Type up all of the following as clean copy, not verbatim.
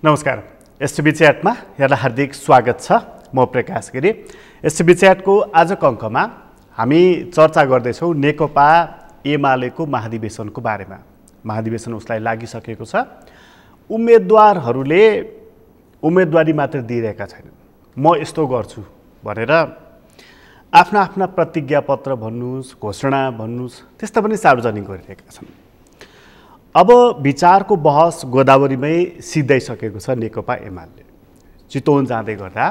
नमस्कार। एसटिभी च्याटमा यहाँलाई हार्दिक स्वागत छ। म प्रकाश गिरी। एसटिभी च्याटको आजको अङ्कमा हामी चर्चा गर्दैछौँ नेकपा एमालेको महाधिवेशनको बारेमा। महाधिवेशन उसलाई लागिसकेको छ। उम्मेदवारहरूले उम्मेदवारी मात्र दिइरहेका छैनन्। म यस्तो गर्छु भनेर आफ्ना आफ्ना प्रतिज्ञापत्र भन्नुस्, घोषणा भन्नुस्, त्यस्ता पनि सार्वजनिक गरिरहेका छन्। अब विचारको बहस गोदावरीमै सिद्धाइसकेको छ नेकपा एमाले। चितवन जाँदै गर्दा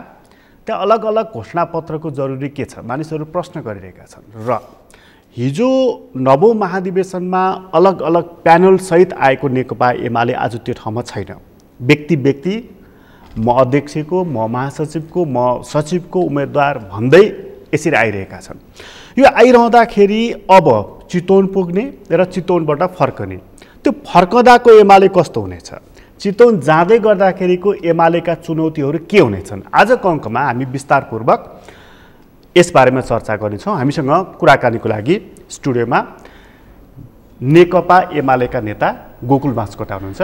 त्यहाँ अलग अलग घोषणापत्रको जरुरी के छ मानिसहरू प्रश्न गरिरहेका छन्। र हिजो नवौं महाधिवेशनमा अलग अलग प्यानलसहित आएको नेकपा एमाले आज त्यो ठाउँमा छैन। व्यक्ति म अध्यक्षको, म महासचिवको, म सचिवको उम्मेदवार भन्दै यसरी आइरहेका छन्। यो आइरहँदाखेरि अब चितवन पुग्ने र चितवनबाट फर्कने, त्यो फर्कदाको एमाले कस्तो हुनेछ, चितवन जाँदै गर्दाखेरिको एमालेका चुनौतीहरू के हुनेछन्, आजको अङ्कमा हामी विस्तारपूर्वक यसबारेमा चर्चा गर्नेछौँ। हामीसँग कुराकानीको लागि स्टुडियोमा नेकपा एमालेका नेता गोकुल बाँसकोटा हुनुहुन्छ।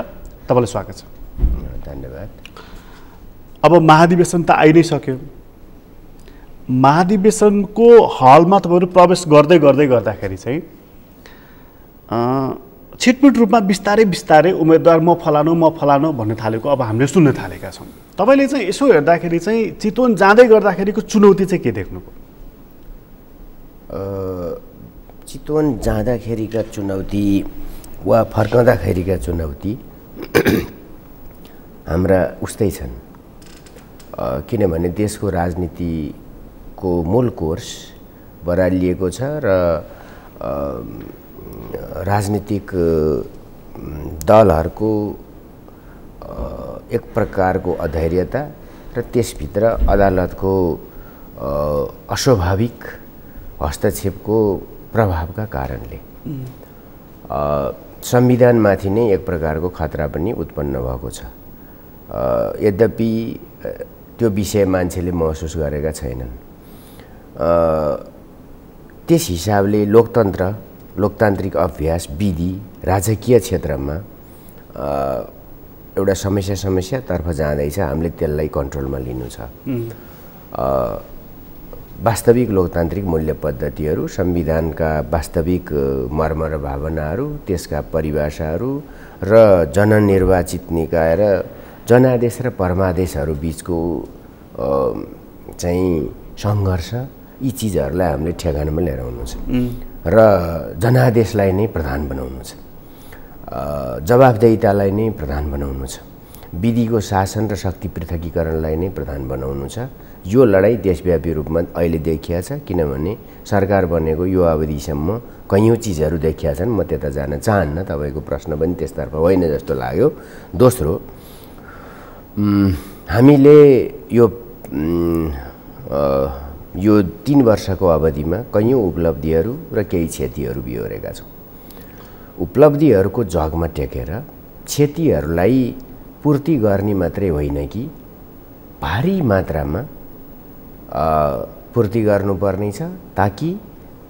तपाईँलाई स्वागत छ। धन्यवाद। अब महाधिवेशन त आइ नै सक्यो। महाधिवेशनको हलमा तपाईँहरू प्रवेश गर्दै गर्दाखेरि चाहिँ छिटपुट रूपमा बिस्तारै उम्मेदवार म फलानु भन्न थालेको अब हामीले सुन्न थालेका छौँ। तपाईँले चाहिँ यसो हेर्दाखेरि चाहिँ चितवन जाँदै गर्दाखेरिको चुनौती चाहिँ के देख्नुभयो? चितवन जाँदाखेरिका चुनौती वा फर्कँदाखेरिका चुनौती हाम्रा उस्तै छन्। किनभने देशको राजनीतिको मूल कोर्स बरालिएको छ र राजनीतिक दलहरूको एक प्रकारको अधैर्यता र त्यसभित्र अदालतको अस्वाभाविक हस्तक्षेपको प्रभावका कारणले संविधानमाथि नै एक प्रकारको खतरा पनि उत्पन्न भएको छ। यद्यपि त्यो विषय मान्छेले महसुस गरेका छैनन्। त्यस हिसाबले लोकतान्त्रिक अभ्यास विधि राजकीय क्षेत्रमा एउटा समस्यातर्फ जाँदैछ। हामीले त्यसलाई कन्ट्रोलमा लिनु छ। वास्तविक लोकतान्त्रिक मूल्य पद्धतिहरू, संविधानका वास्तविक मर्म र भावनाहरू, त्यसका परिभाषाहरू र जननिर्वाचित निकाय र जनादेश र परमादेशहरू बिचको चाहिँ सङ्घर्ष, यी चिजहरूलाई हामीले ठेगानामा लिएर आउनु छ र जनादेशलाई नै प्रधान बनाउनु छ, जवाफदेहितालाई नै प्रधान बनाउनु छ, विधिको शासन र शक्ति पृथकीकरणलाई नै प्रधान बनाउनु छ। यो लडाईँ देशव्यापी रूपमा अहिले देखिया छ। किनभने सरकार बनेको यो अवधिसम्म कैयौँ चिजहरू देखिया छन्। म त्यता जान चाहन्न, तपाईँको प्रश्न पनि त्यसतर्फ होइन जस्तो लाग्यो। दोस्रो, हामीले यो 3 वर्षको अवधिमा कैयौँ उपलब्धिहरू र केही क्षतिहरू बिहोरेका छौँ। उपलब्धिहरूको जगमा टेकेर क्षतिहरूलाई पूर्ति गर्ने मात्रै होइन कि भारी मात्रामा पूर्ति गर्नुपर्ने छ, ताकि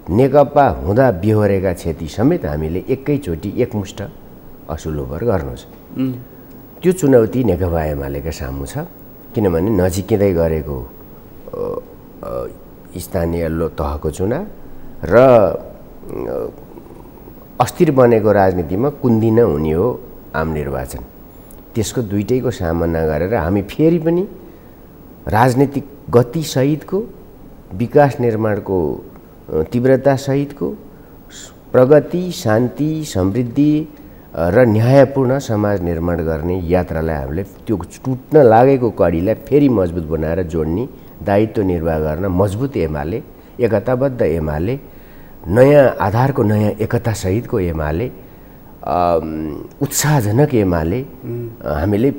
नेकपा हुँदा बिहोरेका क्षति समेत हामीले एकैचोटि एकमुष्ट असुलोभर गर्नु छ। त्यो चुनौती नेकपा एमालेका सामु छ। किनभने नजिकिँदै गरेको स्थानीय तहको चुनाव र अस्थिर बनेको राजनीतिमा कुन्दिन हुने हो आम निर्वाचन। त्यसको दुईटैको सामना गरेर हामी फेरि पनि राजनीतिक गतिसहितको, विकास निर्माणको तीव्रतासहितको, प्रगति, शान्ति, समृद्धि र न्यायपूर्ण समाज निर्माण गर्ने यात्रालाई हामीले त्यो टुट्न लागेको कडीलाई फेरि मजबुत बनाएर जोड्ने दायित्व निर्वाह गर्न मजबुत एमाले, एकताबद्ध एमाले, नयाँ आधारको नयाँ एकतासहितको एमाले, उत्साहजनक एमाले हामीले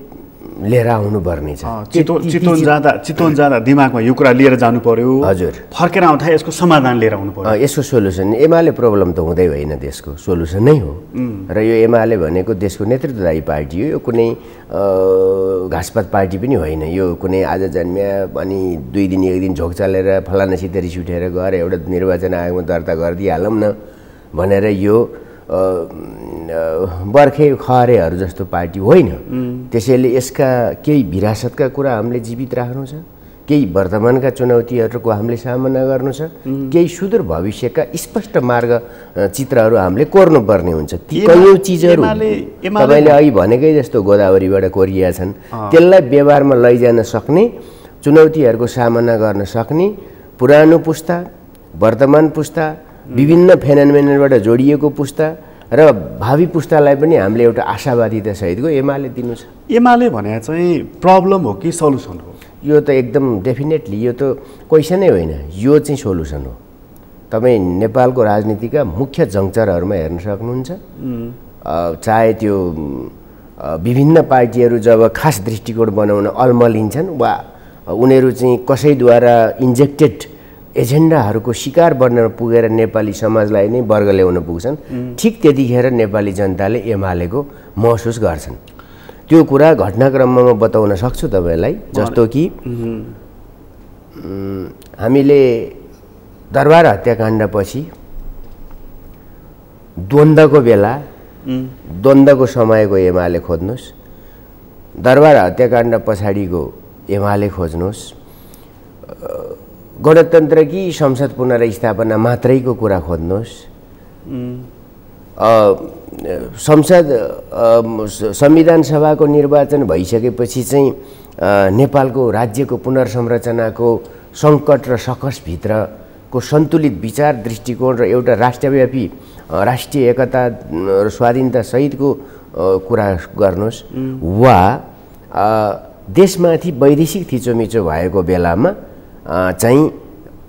लिएर आउनुपर्ने छ। चितवन जाँदा दिमागमा यो कुरा लिएर जानु पर्यो। हजुर, फर्केर आउँदा यसको समाधान लिएर आउनु पर्यो। यसको सोल्युसन एमाले प्रब्लम त हुँदै होइन, देशको सोल्युसन नै हो। र यो एमाले भनेको देशको नेतृत्वदायी पार्टी हो। यो कुनै घाँसपात पार्टी पनि होइन। यो कुनै आज जन्मिया अनि 2 दिन 1 दिन झोक चलेर फलानासित रिस उठेर गएर एउटा निर्वाचन आयोगमा दर्ता गरिदिइहालौँ न भनेर यो बर्खे खरेहरू जस्तो पार्टी होइन। त्यसैले यसका केही विरासतका कुरा हामीले जीवित राख्नु छ, केही वर्तमानका चुनौतीहरूको हामीले सामना गर्नु छ, केही सुदूर भविष्यका स्पष्ट मार्ग चित्रहरू हामीले कोर्नुपर्ने हुन्छ। ती कयौँ चिजहरू तपाईँले अघि भनेकै जस्तो गोदावरीबाट कोरिया छन्, त्यसलाई व्यवहारमा लैजान सक्ने, चुनौतीहरूको सामना गर्न सक्ने पुरानो पुस्ता, वर्तमान पुस्ता, विभिन्न फेनोमेननबाट जोडिएको पुस्ता र भावी पुस्तालाई पनि हामीले एउटा आशावादिता सहितको एमाले दिनु छ। एमाले भने चाहिँ प्रब्लम हो कि सल्युसन हो? यो त एकदम डेफिनेटली यो त क्वेसनै होइन, यो चाहिँ सोल्युसन हो। तपाईँ नेपालको राजनीतिका मुख्य जङ्क्चरहरूमा हेर्न सक्नुहुन्छ। चाहे त्यो विभिन्न पार्टीहरू जब खास दृष्टिकोण बनाउन अल्मलिन्छन् वा उनीहरू चाहिँ कसैद्वारा इन्जेक्टेड एजेन्डाहरूको शिकार बन्न पुगेर नेपाली समाजलाई नै वर्ग ल्याउन पुग्छन्, ठिक त्यतिखेर नेपाली जनताले एमालेको महसुस गर्छन्। त्यो कुरा घटनाक्रममा म बताउन सक्छु तपाईँलाई। जस्तो कि हामीले दरबार हत्याकाण्डपछि द्वन्द्वको बेला, द्वन्द्वको समयको एमाले खोज्नुहोस्, दरबार हत्याकाण्ड पछाडिको एमाले खोज्नुहोस्, गणतन्त्र कि संसद पुनर्स्थापना मात्रैको कुरा खोज्नुहोस्, संविधान सभाको निर्वाचन भइसकेपछि चाहिँ नेपालको राज्यको पुनर्संरचनाको सङ्कट र सकसभित्रको सन्तुलित विचार दृष्टिकोण र एउटा राष्ट्रव्यापी राष्ट्रिय एकता र स्वाधीनता सहितको कुरा गर्नुहोस्, वा देशमाथि वैदेशिक थिचोमिचो भएको बेलामा चाहिँ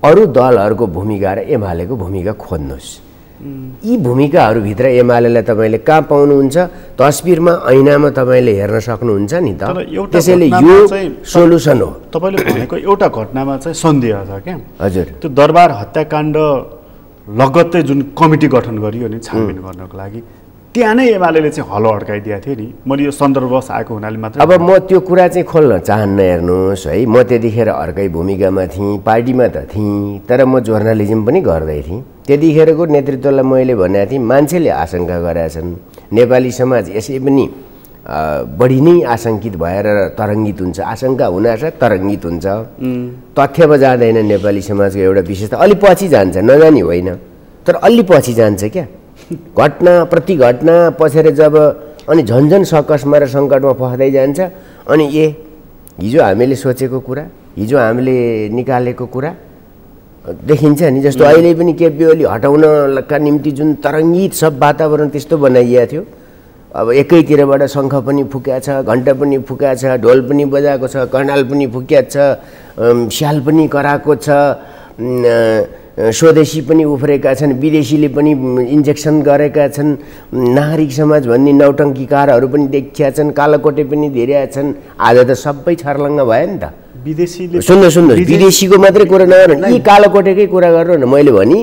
अरू दलहरूको भूमिका र एमालेको भूमिका खोज्नुहोस्। यी भूमिकाहरूभित्र एमालेलाई तपाईँले कहाँ पाउनुहुन्छ? तस्बिरमा ऐनामा तपाईँले हेर्न सक्नुहुन्छ नि त। त्यसैले यो सोल्युसन हो। तपाईँले भनेको एउटा घटनामा चाहिँ सन्देह छ क्या? हजुर। त्यो दरबार हत्याकाण्ड लगत्तै जुन कमिटी गठन गरियो नि छानबिन गर्नको लागि, त्यहाँ नै एमालेले चाहिँ हलो अड्काइदिएको थियो नि। मैले यो सन्दर्भवश आएको हुनाले मात्र अब म त्यो कुरा चाहिँ खोल्न चाहन्न। हेर्नुहोस् है, म त्यतिखेर अर्कै भूमिकामा थिएँ, पार्टीमा त थिएँ, तर म जर्नलिजम पनि गर्दै थिएँ। त्यतिखेरको नेतृत्वलाई मैले भनेको थिएँ, मान्छेले आशंका गरेका छन् नेपाली समाज यसै पनि बढी नै आशंकित भएर तरङ्गित हुन्छ। आशंका हुनासाथ तरङ्गित हुन्छ। तथ्यमा जाँदैन नेपाली समाजको एउटा विशेषता, अलि पछि जान्छ, नजानी होइन, तर अलि पछि जान्छ क्या। घटना प्रति घटना पछेर जब अनि झन्झन सकसमा र सङ्कटमा फस्दै जान्छ, अनि हिजो हामीले सोचेको कुरा, हिजो हामीले निकालेको कुरा देखिन्छ नि। जस्तो अहिले पनि केपी ओली हटाउनका निम्ति जुन तरङ्गित सब वातावरण त्यस्तो बनाइएको थियो, अब एकैतिरबाट शङ्ख पनि फुक्या छ, घन्टा पनि फुक्या छ, ढोल पनि बजाएको छ, कर्णाल पनि फुक्या छ, स्याल पनि कराएको छ, स्वदेशी पनि उफ्रेका छन्, विदेशीले पनि इन्जेक्सन गरेका छन्, नागरिक समाज भन्ने नौटङ्कीकारहरू पनि देखिया छन्, कालोकोटे पनि धेरै छन्। आज त सबै छर्लङ्ग भयो नि त। विदेशीले सुन्नुहोस्, विदेशीको मात्रै कुरा नगर्नु, यी कालोकोटेकै कुरा गर्नु न। मैले भने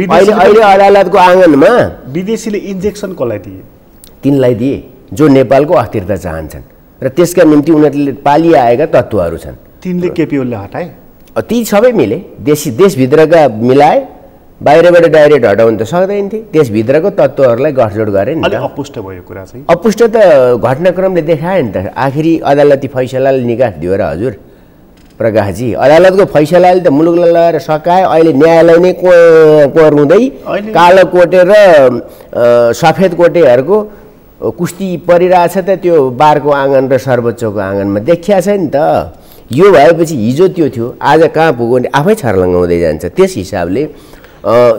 अहिले अदालतको आँगनमा विदेशीले इन्जेक्सन कसलाई दिए? तिनलाई दिए जो नेपालको अस्थिरता चाहन्छन् र त्यसका निम्ति उनीहरूले पालिआएका तत्त्वहरू छन्। तिनले केपी ओलीले हटाए? ती सबै मिले, देशभित्रका मिलाए, बाहिरबाट डाइरेक्ट हटाउनु त सक्दैन थिए। देशभित्रको तत्त्वहरूलाई गठजोड गरे नि त। अपुष्ट भयो कुरा चाहिँ। अपुष्ट त घटनाक्रमले देखायो नि त। आखिरी अदालती फैसलाले निकास दियो र हजुर प्रकाशजी, अदालतको फैसलाले त मुलुकलाई लगाएर सकायो। अहिले न्यायालय नै कोर्नुहुँदै कालो कोटे र सफेद कोटेहरूको कुस्ती परिरहेछ त त्यो बारको आँगन र सर्वोच्चको आँगनमा देखिया छ नि त। यो भएपछि हिजो त्यो थियो, आज कहाँ पुग्यो भने आफै छर्लङ्गाउँदै जान्छ। त्यस हिसाबले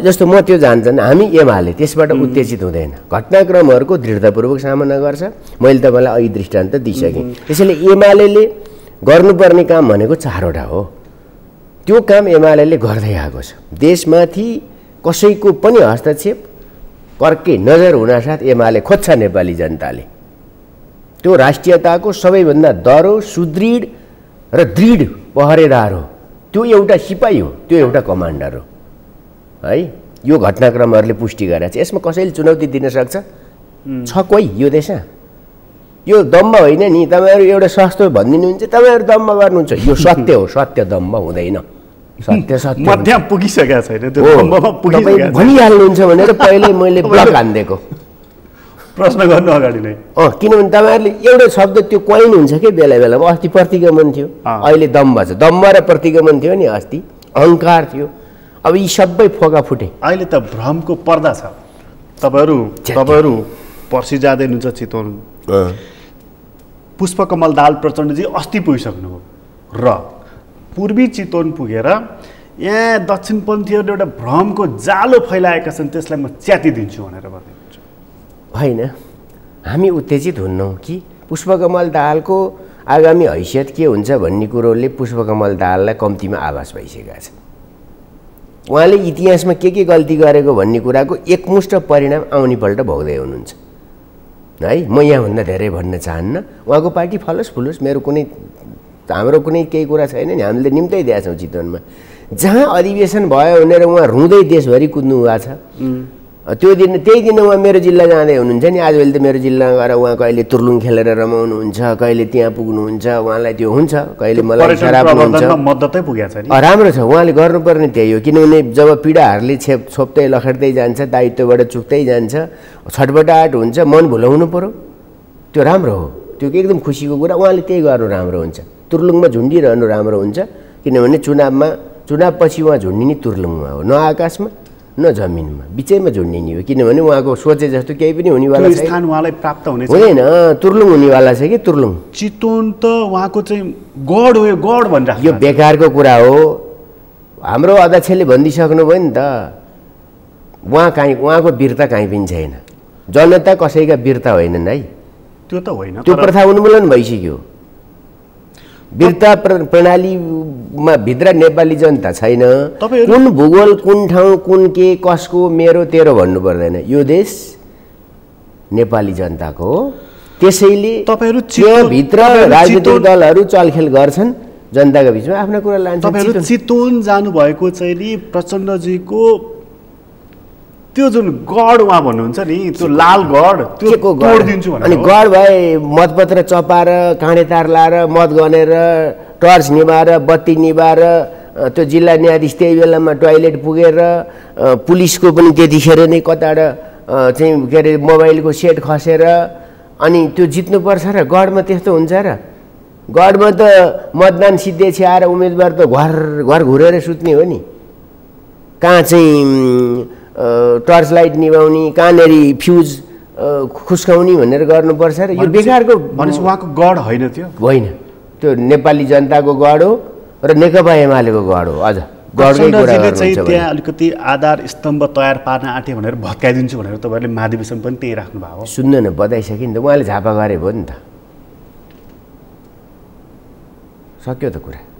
जस्तो म त्यो जान्छन्, हामी एमाले त्यसबाट उत्तेजित हुँदैन, घटनाक्रमहरूको दृढतापूर्वक सामना गर्छ। मैले तपाईँलाई अघि दृष्टान्त दिइसकेँ। त्यसैले एमाले गर्नुपर्ने काम भनेको चारवटा हो। त्यो काम एमाले गर्दै आएको छ। देशमाथि कसैको पनि हस्तक्षेप कर्के नजर हुनासाथ एमाले खोज्छ नेपाली जनताले। त्यो राष्ट्रियताको सबैभन्दा दह्रो, सुदृढ र दृढ पहरेदार हो। त्यो एउटा सिपाही हो, त्यो एउटा कमान्डर हो है। यो घटनाक्रमहरूले पुष्टि गरेको छ। यसमा कसैले चुनौती दिन सक्छ? छ कोही यो देशमा? यो दम्ब होइन नि। तपाईँहरू एउटा सस्तो भनिदिनुहुन्छ, तपाईँहरू दम्ब गर्नुहुन्छ। यो सत्य हो, सत्य दम्ब हुँदैन। सत्य मध्य पुगिसकेको छैन, त्यो दम्बमा पुगिसकेको भनिहाल्नुहुन्छ भनेर पहिले मैले ब्लक हानिदिएको। प्रश्न गर्नु अगाडि नै किनभने तपाईँहरूले एउटा शब्द त्यो कोइन हुन्छ कि बेला बेलामा अस्ति प्रतिगमन थियो अहिले दम्भ छ दम्भ र प्रतिगमन थियो नि अस्ति अहङ्कार थियो अब यी सबै फोका फुटे अहिले त भ्रमको पर्दा छ तपाईँहरू पर्सि जाँदै हुनुहुन्छ चितवन पुष्पकमल दाहाल प्रचण्डजी अस्ति पुगिसक्नुभयो र पूर्वी चितवन पुगेर यहाँ दक्षिणपन्थीहरूले एउटा भ्रमको जालो फैलाएका छन् त्यसलाई म च्यातिदिन्छु भनेर भन्नुहुन्छ होइन हामी उत्तेजित हुन्नौँ कि पुष्पकमल दाहालको आगामी हैसियत के हुन्छ भन्ने कुरोले पुष्पकमल दाहाललाई कम्तीमा आभास भइसकेका छ उहाँले इतिहासमा के गल्ती गरेको भन्ने कुराको एकमुष्ट परिणाम आउनेपल्ट भोग्दै हुनुहुन्छ है म यहाँभन्दा धेरै भन्न चाहन्न उहाँको पार्टी फलोस् फुलोस् हाम्रो कुनै केही कुरा छैन नि हामीले निम्तै दिएका छौँ चितवनमा जहाँ अधिवेशन भयो भनेर उहाँ रुँदै देशभरि कुद्नु भएको छ त्यही दिन उहाँ मेरो जिल्ला जाँदै हुनुहुन्छ नि आजभोलि त मेरो जिल्लामा गएर उहाँ कहिले तुर्लुङ खेलेर रमाउनुहुन्छ कहिले त्यहाँ पुग्नुहुन्छ उहाँलाई त्यो हुन्छ कहिले मलाई शराब हुन्छ मद्दतै पुगेको छ नि राम्रो छ उहाँले गर्नुपर्ने त्यही हो किनभने जब पीडाहरूले छोप्दै लखेट्दै जान्छ दायित्वबाट चुक्दै जान्छ छटपटाहट हुन्छ मन भुलाउनु पर्यो त्यो राम्रो हो त्यो एकदम खुसीको कुरा उहाँले त्यही गर्नु राम्रो हुन्छ तुर्लुङमा झुन्डिरहनु राम्रो हुन्छ किनभने चुनावपछि उहाँ झुन्डिने तुर्लुङमा हो न आकाशमा न जमिनमा बिचैमा झुन्डिने हो किनभने उहाँको सोचे जस्तो केही पनि हुनेवाला छैन स्थान उहाँलाई प्राप्त हुने हुँदैन तुर्लुङ हुनेवाला छ कि तुर्लुङ चितवन त उहाँको चाहिँ गढ हो यो गढ भन्छ यो बेकारको कुरा हो हाम्रो अध्यक्षले भनिदिइसक्नु भयो नि त उहाँको वीरता कहीँ पनि छैन जनता कसैका वीरता होइनन् है त्यो त होइन त्यो प्रथा उन्मूलन भइसक्यो वीरता प्रणालीमा भित्र नेपाली जनता छैन कुन भूगोल कुन ठाउँ कुन के कसको मेरो तेरो भन्नु पर्दैन यो देश नेपाली जनताको हो त्यसैले भित्र राजनीतिक दलहरू चलखेल गर्छन् जनताको बिचमा आफ्नो कुरा लान्छन् तपाईहरु चितवन जानुभएको चाहिँ नि प्रचण्डजीको त्यो जुन गढ उहाँ भन्नुहुन्छ नि त्यो लाल गढ त्यो तोड्दिन्छु भनेर अनि गढ भए मतपत्र चपाएर काँडे तार लाएर मत गनेर टर्च निभाएर बत्ती निभाएर त्यो जिल्ला न्यायाधीश त्यही बेलामा टोयलेट पुगेर पुलिसको पनि त्यतिखेर नै कताबाट चाहिँ के अरे मोबाइलको सेट खसेर अनि त्यो जित्नुपर्छ र गढमा त्यस्तो हुन्छ र गढमा त मतदान सिद्धेछि आएर उम्मेदवार त घर घर घुरेर सुत्ने हो नि कहाँ चाहिँ टर्च लाइट निभाउने कहाँनेरि फ्युज खुस्काउने भनेर गर्नुपर्छ र यो बेकारको भनेपछि उहाँको गढ होइन त्यो होइन त्यो नेपाली जनताको गढ हो र नेकपा एमालेको गढ हो अझ गढकै कुरा चाहिँ त्यहाँ अलिकति आधार स्तम्भ तयार पार्न आँटे भनेर भत्काइदिन्छु भनेर तपाईँहरूले महाधिवेशन पनि त्यही राख्नु भएको हो सुन्नु न बताइसक्यो नि त उहाँले झापा गरे भयो नि त सक्यो त कुरा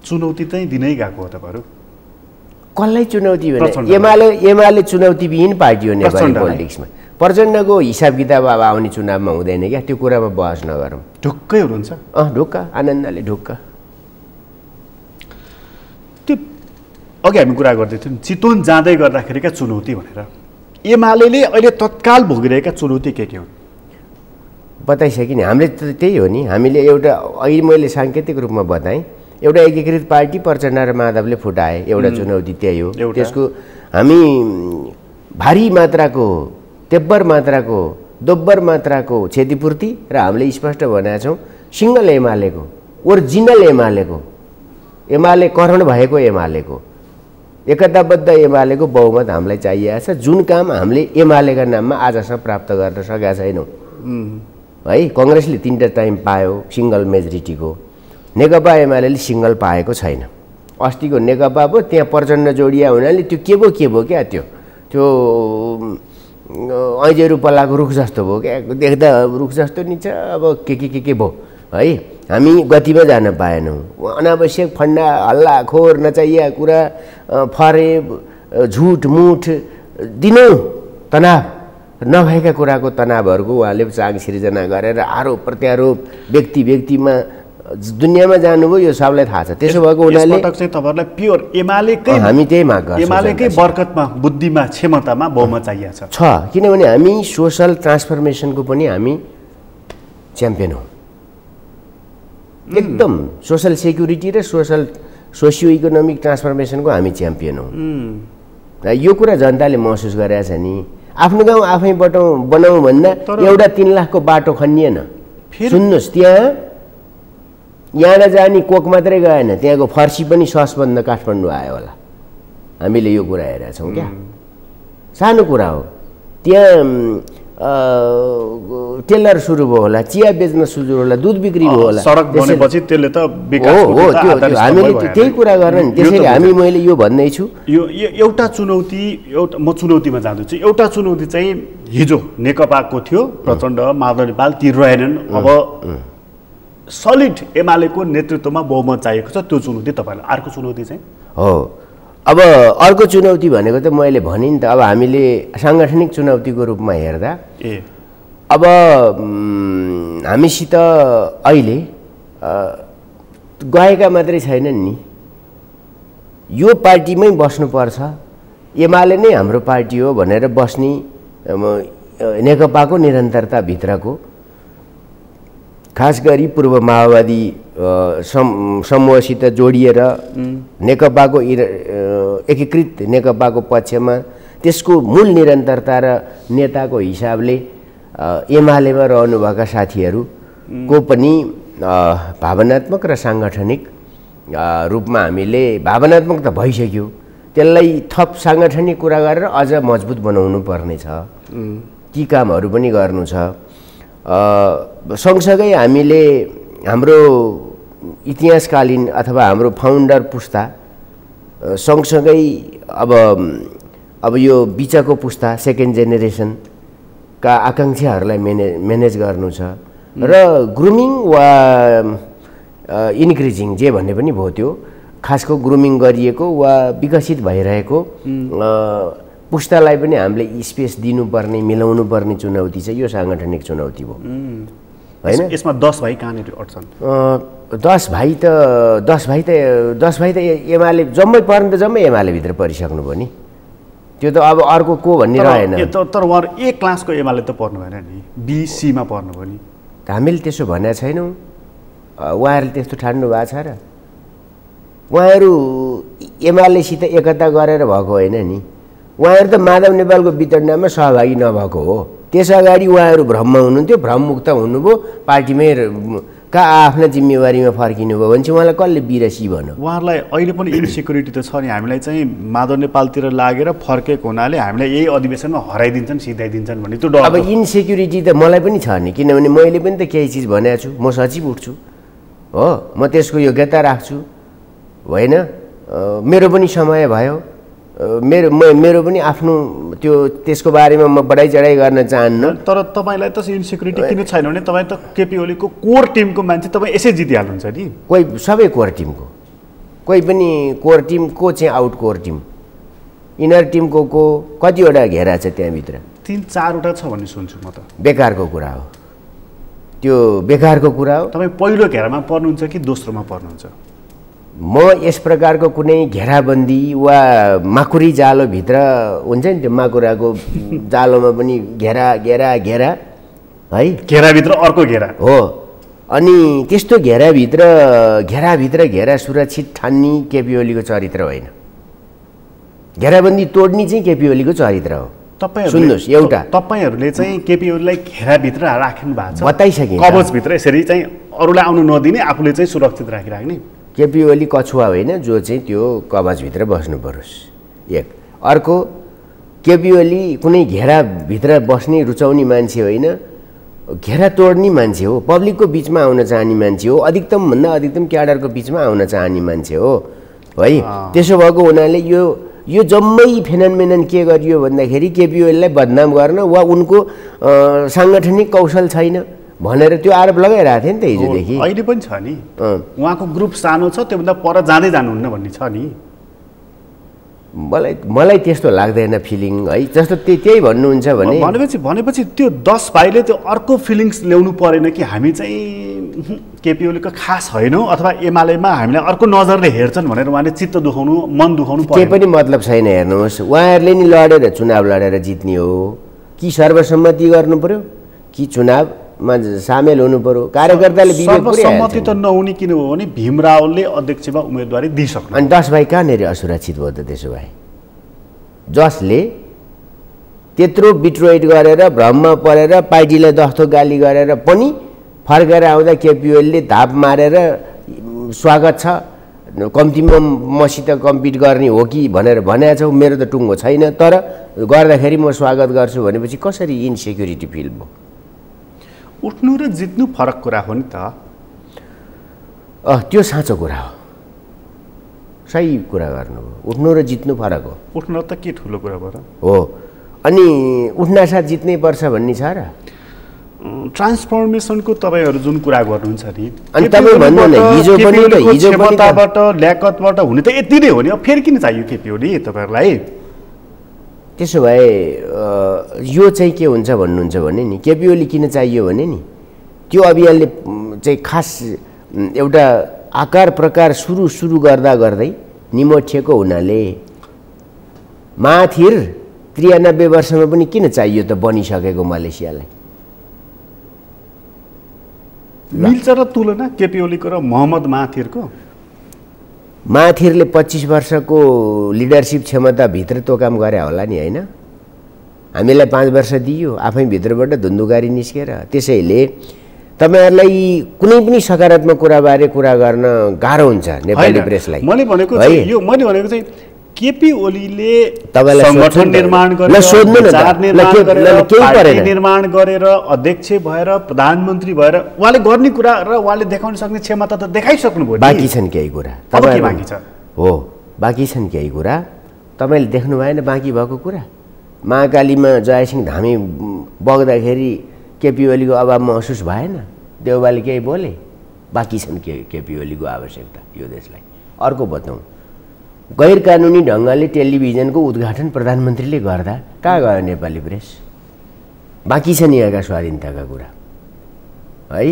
चुनौती चाहिँ दिनै गएको हो तपाईँहरू कसलाई चुनौती भने एमाले चुनौतीविहीन पार्टी हो नेपाली पोलिटिक्समा प्रचण्डको हिसाब किताब अब आउने चुनावमा हुँदैन क्या त्यो कुरामा बहस नगरौँ ढुक्कै हुनुहुन्छ ढुक्क आनन्दले ढुक्क त्यो अघि हामी कुरा गर्दै थियौँ चितवन जाँदै गर्दाखेरिका चुनौती भनेर एमाले अहिले तत्काल भोगिरहेका चुनौती के हुन् बताइसकेँ नि हामीले त त्यही हो नि हामीले एउटा अहिले मैले साङ्केतिक रूपमा बताएँ एउटा एकीकृत पार्टी प्रचण्ड र माधवले फुटाए एउटा चुनौती त्यही हो त्यसको हामी भारी मात्राको तेब्बर मात्राको दोब्बर मात्राको क्षतिपूर्ति र हामीले स्पष्ट भनेका छौँ सिङ्गल एमालेको ओरिजिनल एमाले करण भएको एमालेको एकताबद्ध एमालेको बहुमत हामीलाई चाहिएको छ जुन काम हामीले एमालेका नाममा आजसम्म प्राप्त गर्न सकेका छैनौँ है कङ्ग्रेसले 3टा टाइम पायो सिङ्गल मेजोरिटीको नेकपा एमाले सिङ्गल पाएको छैन अस्तिको नेकपा पो त्यहाँ प्रचण्ड जोडिया हुनाले त्यो के भयो क्या त्यो ऐजेरू पल्लाको रुख जस्तो भयो क्या देख्दा रुख जस्तो नि छ अब के भयो है हामी गतिमा जान पाएनौँ अनावश्यक फन्डा हल्ला खोर नचाहिया कुरा फरेब झुट मुठ दिनौँ तनाव नभएका कुराको तनावहरूको उहाँले चाङ सिर्जना गरेर आरोप प्रत्यारोप व्यक्तिमा दुनियाँमा जानुभयो यो सबलाई थाहा छ त्यसो भएको हुनाले चाहिँ तपाईँहरूलाई प्योर एमालेकै हामी त्यही माग गर्छौँ एमालेकै बरकतमा बुद्धिमा क्षमतामा बहुमत चाहिएको छ किनभने हामी सोसल ट्रान्सफर्मेसनको पनि हामी च्याम्पियन हौँ एकदम सोसल सेक्युरिटी र सोसियो इकोनोमिक ट्रान्सफर्मेसनको हामी च्याम्पियन हौँ यो कुरा जनताले महसुस गरेछ नि। आफ्नो गाउँ आफै बनाउँ भन्दा एउटा 3 लाखको बाटो खनिएन। सुन्नुहोस्, यहाँ जाने कोक मात्रै गएन, त्यहाँको फर्सी पनि ससबन्द काठमाडौँ आयो होला। हामीले यो कुरा हेरेका छौँ क्या। सानो कुरा हो। त्यहाँ टेलर सुरु भयो होला, चिया बेच्न सुरु होला, दुध बिक्री भयो होला। सडक बनेपछि त्यसले त विकास हो। त्यो हामीले त्यही कुरा गर्न नि। त्यसैले मैले यो भन्दैछु, यो एउटा चुनौती, म चुनौतीमा जाँदैछु। एउटा चुनौती चाहिँ हिजो नेकपाको थियो, प्रचण्ड, माधव नेपाल ती रहेनन्। अब सलिड एमालेको नेतृत्वमा बहुमत चाहिएको छ, त्यो चुनौती तपाईँलाई। अर्को चुनौती चाहिँ हो। अब अर्को चुनौती भनेको त मैले भने नि त, अब हामीले साङ्गठनिक चुनौतीको रूपमा हेर्दा अब हामीसित अहिले गएका मात्रै छैनन् नि, यो पार्टीमै बस्नुपर्छ, एमाले नै हाम्रो पार्टी हो भनेर बस्ने नेकपाको निरन्तरताभित्रको, खास गरी पूर्व माओवादी समूहसित जोडिएर नेकपाको एकीकृत नेकपाको पक्षमा त्यसको मूल निरन्तरता र नेताको हिसाबले एमालेमा रहनुभएका साथीहरूको पनि भावनात्मक र साङ्गठनिक रूपमा हामीले, भावनात्मक त भइसक्यो, त्यसलाई थप साङ्गठनिक कुरा गरेर अझ मजबुत बनाउनु पर्नेछ। ती कामहरू पनि गर्नु छ। सँगसँगै हामीले हाम्रो इतिहासकालीन अथवा हाम्रो फाउन्डर पुस्ता सँगसँगै अब यो बिचको पुस्ता सेकेन्ड जेनेरेसनका आकाङ्क्षाहरूलाई म्यानेज गर्नु छ र ग्रुमिङ वा इन्क्रिजिङ जे भन्ने पनि भयो, त्यो खासको ग्रुमिङ गरिएको वा विकसित भइरहेको पुस्तालाई पनि हामीले स्पेस दिनुपर्ने, मिलाउनु पर्ने चुनौती चाहिँ यो साङ्गठनिक चुनौती हो होइन। यसमा 10 भाइ कहाँनिर अड्छन्? 10 भाइ त एमाले जम्मै पर्ने त जम्मै एमालेभित्र परिसक्नु भयो नि। त्यो त अब अर्को को भन्ने रहेन। तर उहाँहरू ए क्लासको एमाले त पर्नु भएन नि, बीसीमा पर्नु भयो नि। हामीले त्यसो भनेको छैनौँ। उहाँहरूले त्यस्तो ठान्नु भएको छ र? उहाँहरू एमालेसित एकता गरेर भएको होइन नि। उहाँहरू त माधव नेपालको वितरणामा सहभागी नभएको हो। त्यस अगाडि उहाँहरू भ्रममा हुनुहुन्थ्यो, भ्रममुक्त हुनुभयो, पार्टीमै आफ्ना जिम्मेवारीमा फर्किनु भयो भने चाहिँ उहाँलाई कसले बिरसी भन्यो? उहाँहरूलाई अहिले पनि इन्सेक्युरिटी त छ नि। हामीलाई चाहिँ माधव नेपालतिर लागेर फर्केको हुनाले हामीलाई यही अधिवेशनमा हराइदिन्छन्, सिधाइदिन्छन् भन्ने त्यो डर। अब इन्सेक्युरिटी त मलाई पनि छ नि, किनभने मैले पनि त केही चिज भनेको छु। म सचिव उठ्छु हो, म त्यसको योग्यता राख्छु होइन। मेरो पनि समय भयो, मेरो पनि आफ्नो त्यसको बारेमा म बढाइ चढाइ गर्न चाहन्न। तर तपाईँलाई त इन्सेक्युरिटी किन छैन भने तपाईँ त केपी ओलीको कोर टिमको मान्छे, तपाईँ यसै जितिहाल्नुहुन्छ नि। कोही सबै कोर टिमको, कोही पनि कोर टिम को चाहिँ आउट कोर टिम, इनर टिमको को कतिवटा घेरा छ त्यहाँभित्र? 3-4वटा छ भन्ने सुन्छु म त। बेकारको कुरा हो त्यो, बेकारको कुरा हो। तपाईँ पहिलो घेरामा पर्नुहुन्छ कि दोस्रोमा पर्नुहुन्छ? म यस प्रकारको कुनै घेराबन्दी वा माकुरी जालोभित्र हुन्छ नि, त्यो माकुराको जालोमा पनि घेरा घेरा घेरा है, घेराभित्र अर्को घेरा हो। अनि त्यस्तो घेराभित्र घेरा सुरक्षित ठान्ने केपी ओलीको चरित्र होइन। घेराबन्दी तोड्ने चाहिँ केपी ओलीको चरित्र हो। सुन्नुहोस्, एउटा तपाईँहरूले चाहिँ केपी ओलीलाई घेराभित्र राख्नु भएको छ, बताइसकेँ, कवचभित्र यसरी चाहिँ अरूलाई आउनु नदिने, आफूले चाहिँ सुरक्षित राखिराख्ने। केपी ओली कछुवा होइन जो चाहिँ त्यो कवचभित्र बस्नु परोस्। एक अर्को, केपी ओली कुनै घेराभित्र बस्ने रुचाउने मान्छे होइन, घेरा तोड्ने मान्छे हो, पब्लिकको बिचमा आउन चाहने मान्छे हो, अधिकतमभन्दा अधिकतम क्याडरको बिचमा आउन चाहने मान्छे हो है। त्यसो भएको हुनाले यो जम्मै फेनन के गरियो भन्दाखेरि केपी ओलीलाई बदनाम गर्न वा उनको साङ्गठनिक कौशल छैन भनेर त्यो आरोप लगाइरहेको थियो नि त हिजोदेखि। अहिले पनि छ नि, उहाँको ग्रुप सानो छ, त्योभन्दा पर जाँदै जानुहुन्न भन्ने छ नि। मलाई त्यस्तो लाग्दैन फिलिङ है, जस्तो त्यही भन्नुहुन्छ भने। भनेपछि त्यो 10 भाइले त्यो अर्को फिलिङ्स ल्याउनु परेन कि हामी चाहिँ केपी ओलीको खास होइनौँ अथवा एमालेमा हामीलाई अर्को नजरले हेर्छन् भनेर उहाँले चित्त दुखाउनु, मन दुखाउनु पर्यो? केही पनि मतलब छैन। हेर्नुहोस्, उहाँहरूले नि लडेर चुनाव लडेर जित्ने हो कि सर्वसम्मति गर्नु पर्यो कि चुनावमा सामेल हुनु पर्यो? कार्यकर्ताले सर्वसम्मति त नहुने किन हो भने भीमरावले अध्यक्षमा उम्मेदवारी दिइसक्नु। अनि 10 भाइ कहाँनिर असुरक्षित भयो त त्यसो भए? जसले त्यत्रो बिट्रोइट गरेर भ्रममा परेर पार्टीलाई दस्तो गाली गरेर पनि फर्केर आउँदा केपी ओलीले धाप मारेर स्वागत छ, कम्तीमा मसित कम्पिट गर्ने हो कि भनेर भनेको छौ। मेरो त टुङ्गो छैन, तर गर्दाखेरि म स्वागत गर्छु भनेपछि कसरी इन्सेक्युरिटी फिल भयो? उठ्नु र जित्नु फरक कुरा हो नि त। त्यो साँचो कुरा हो, सही कुरा गर्नुभयो। उठ्नु र जित्नु फरक हो। उठ्नु त के ठुलो कुरा भयो हो। अनि उठ्नासाथ जित्नै पर्छ भन्ने छ र? ट्रान्सफर्मेसनको तपाईँहरू जुन कुरा गर्नुहुन्छ नि, अनि तपाईँ भन्नु न, हिजो पनि क्षमताबाट ल्याकतबाट हुने त यति नै हो नि, अब फेरि किन चाहियो केपी ओली तपाईँहरूलाई? त्यसो भए यो चाहिँ के हुन्छ भन्नुहुन्छ भने नि, केपी ओली किन चाहियो भने नि, त्यो अभियानले चाहिँ खास एउटा आकार प्रकार सुरु गर्दा गर्दै निमोठिएको हुनाले माथिर 93 वर्षमा पनि किन चाहियो त बनिसकेको मलेसियालाई? मिल्छ र तुलना केपी ओलीको र मोहम्मद माथिरको? माथिरले 25 वर्षको लिडरसिप क्षमताभित्र त्यो काम गरे होला नि, होइन? हामीलाई 5 वर्ष दियो आफै भित्रबाट धुन्धुकारी निस्केर। त्यसैले तपाईहरुलाई कुनै पनि सकारात्मक कुराबारे कुरा गर्न गाह्रो हुन्छ नेपाली प्रेसलाई। मैले भनेको चाहिँ केपी ओलीले संगठन निर्माण गरेर, विचार निर्माण गरेर, अध्यक्ष भएर, प्रधानमन्त्री भएर उहाँले गर्ने कुरा र उहाँले देखाउन सक्ने क्षमता त देखाइसक्नु भयो। बाँकी छन् केही कुरा, के बाँकी छ? हो, बाँकी छन् केही कुरा। तपाईले देख्नु भएन बाँकी भएको कुरा? महाकालीमा जयसिंह धामी बग्दाखेरि केपी ओलीको अभाव महसुस भएन? देउबाले केही बोले? बाँकी छन् केपी ओलीको आवश्यकता यो देशलाई। अर्को बताउँ, गैर कानुनी ढङ्गले टेलिभिजनको उद्घाटन प्रधानमन्त्रीले गर्दा कहाँ गयो नेपाली प्रेस? बाँकी छ नि यहाँका स्वाधीनताका कुरा, है?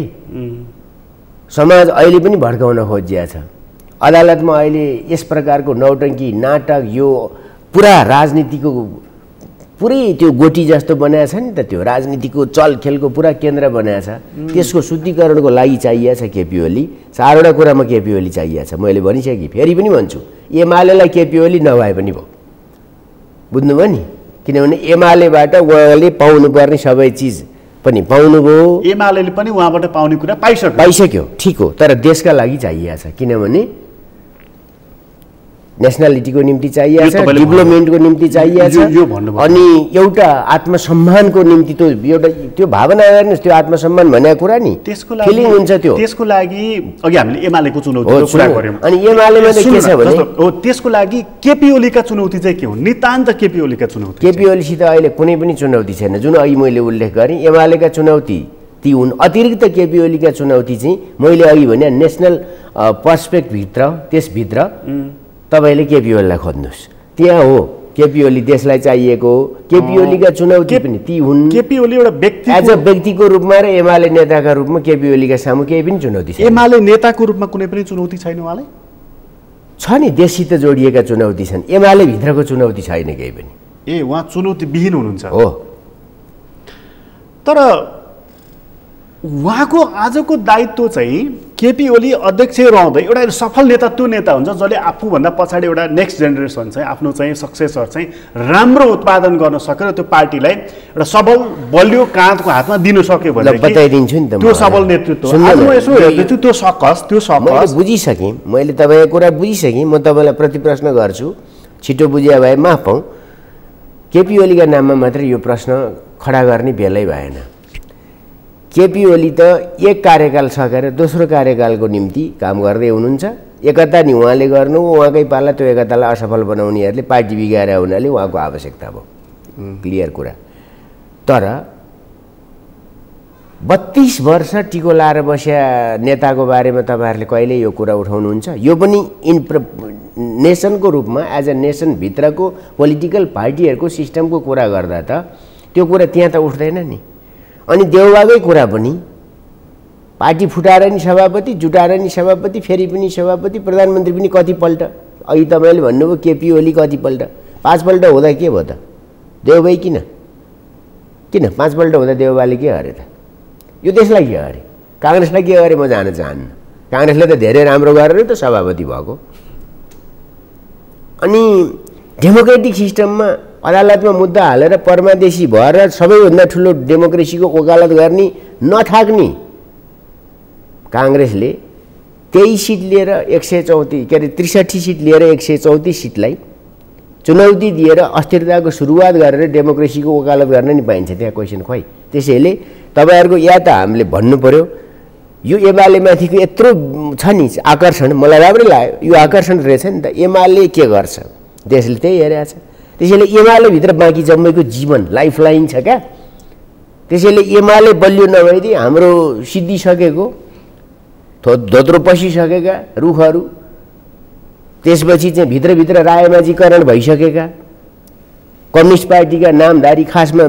समाज अहिले पनि भड्काउन खोजिया छ। अदालतमा अहिले यस प्रकारको नौटङ्की नाटक, यो पुरा राजनीतिको पुरै त्यो गोटी जस्तो बनाएको छ नि त, त्यो राजनीतिको चलखेलको पुरा केन्द्र बनाएको छ। त्यसको शुद्धिकरणको लागि चाहिएको छ केपी ओली। 4वटा कुरामा केपी ओली चाहिएको छ। मैले भनिसकेँ, फेरि पनि भन्छु, एमालेलाई केपी ओली नभए पनि भयो। बुझ्नुभयो नि? किनभने एमालेबाट उहाँले पाउनुपर्ने सबै चिज पनि पाउनुभयो। एमालेले पनि उहाँबाट पाउने कुरा पाइसक्यो, ठिक हो। तर देशका लागि चाहिएको छ, किनभने नेसनालिटीको निम्ति चाहिएको छ, डेभलपमेन्टको निम्ति चाहिएको छ, अनि एउटा आत्मसम्मानको निम्ति त्यो भावना हेर्नुहोस्, त्यो आत्मसम्मान भनेको कुरा नि फिलिङ हुन्छ त्यो। त्यसको लागि अघि हामीले एमालेको चुनौतीको कुरा गर्यौँ, अनि एमालेमा चाहिँ के छ भने त्यसको लागि केपी ओलीका चुनौती चाहिँ के हुन्? नितान्त केपी ओलीका चुनौती। केपी ओलीसित अहिले कुनै पनि चुनौती छैन। जुन अघि मैले उल्लेख गरेँ, एमालेका चुनौती ती हुन्। अतिरिक्त केपी ओलीका चुनौती चाहिँ मैले अघि भने नेसनल पर्सपेक्टभित्र, त्यसभित्र तपाईले केपी ओलीलाई खोज्नुहोस्, त्यहाँ हो केपी ओली देशलाई चाहिएको हो। केपी ओलीका चुनौती पनि ती हुन्। केपी ओली एउटा व्यक्ति एज अ व्यक्तिको रूपमा र एमाले नेताका रूपमा केपी ओलीका सामु केही पनि चुनौती छैन। एमाले नेताको रूपमा कुनै पनि चुनौती छैन उहाँलाई? छ नि, देशसित जोडिएका चुनौती छन्। एमाले भित्रको चुनौती छैन केही पनि। उहाँ चुनौती विहीन हुनुहुन्छ हो। तर उहाँको आजको दायित्व चाहिँ केपी ओली अध्यक्ष रहँदै एउटा सफल नेता त्यो नेता हुन्छ जसले आफूभन्दा पछाडि एउटा नेक्स्ट जेनेरेसन चाहिँ आफ्नो चाहिँ सक्सेसर चाहिँ राम्रो उत्पादन गर्न सकेर त्यो पार्टीलाई एउटा सबल बलियो काँधको हातमा दिन सक्यो भने बताइदिन्छु नि त। त्यो सबल नेतृत्व यसो हेर्दैछु, त्यो सकस बुझिसकेँ मैले, तपाईँको कुरा बुझिसकेँ। म तपाईँलाई प्रतिप्रश्न गर्छु, छिटो बुझिया भए माफ पाऊँ। केपी ओलीका नाममा मात्र यो प्रश्न खडा गर्ने बेलै भएन। केपी ओली त एक कार्यकाल सकेर दोस्रो कार्यकालको निम्ति काम गर्दै हुनुहुन्छ। एकता नि उहाँले गर्नु, उहाँकै पाला त्यो एकतालाई असफल बनाउनेहरूले पार्टी बिगाएर हुनाले उहाँको आवश्यकता भयो, क्लियर कुरा। तर 32 वर्ष टिको लाएर बस्या नेताको बारेमा तपाईँहरूले कहिले यो कुरा उठाउनुहुन्छ? यो पनि नेसनको रूपमा एज अ नेसनभित्रको पोलिटिकल पार्टीहरूको सिस्टमको कुरा गर्दा त त्यो कुरा त्यहाँ त उठ्दैन नि। अनि देउबाकै कुरा पनि पार्टी फुटाएर नि सभापति, जुटाएर नि सभापति, फेरि पनि सभापति, प्रधानमन्त्री पनि कतिपल्ट। अघि तपाईँले भन्नुभयो केपी ओली कतिपल्ट, 5 पल्ट हुँदा के भयो त? देउबाई किन 5 पल्ट हुँदा देउबाले के गरे त? यो देशलाई के गरे? काङ्ग्रेसलाई के गरे म जान चाहन्न। काङ्ग्रेसले त धेरै राम्रो गरेर त सभापति भएको। अनि डेमोक्रेटिक सिस्टममा अदालतमा मुद्दा हालेर परमादेशी भएर सबैभन्दा ठुलो डेमोक्रेसीको वकालत गर्ने नथाक्ने काङ्ग्रेसले 23 सिट लिएर 134 के अरे 63 सिट लिएर 134 सिटलाई चुनौती दिएर अस्थिरताको सुरुवात गरेर डेमोक्रेसीको वकालत गर्न नि पाइन्छ त्यहाँ क्वेसन खोइ। त्यसैले तपाईँहरूको या त हामीले भन्नु पर्यो यो एमालेमाथिको यत्रो छ नि आकर्षण, मलाई राम्रै लाग्यो यो आकर्षण रहेछ नि त। एमाले के गर्छ देशले त्यही हेरेको छ। त्यसैले एमालेभित्र बाँकी जम्मैको जीवन लाइफलाइन छ क्या। त्यसैले एमाले बलियो नभइदिए हाम्रो सिद्धिसकेको धोत्रो पसिसकेका रुखहरू, त्यसपछि चाहिँ भित्रभित्र रायमाझीकरण भइसकेका कम्युनिस्ट पार्टीका नामधारी खासमा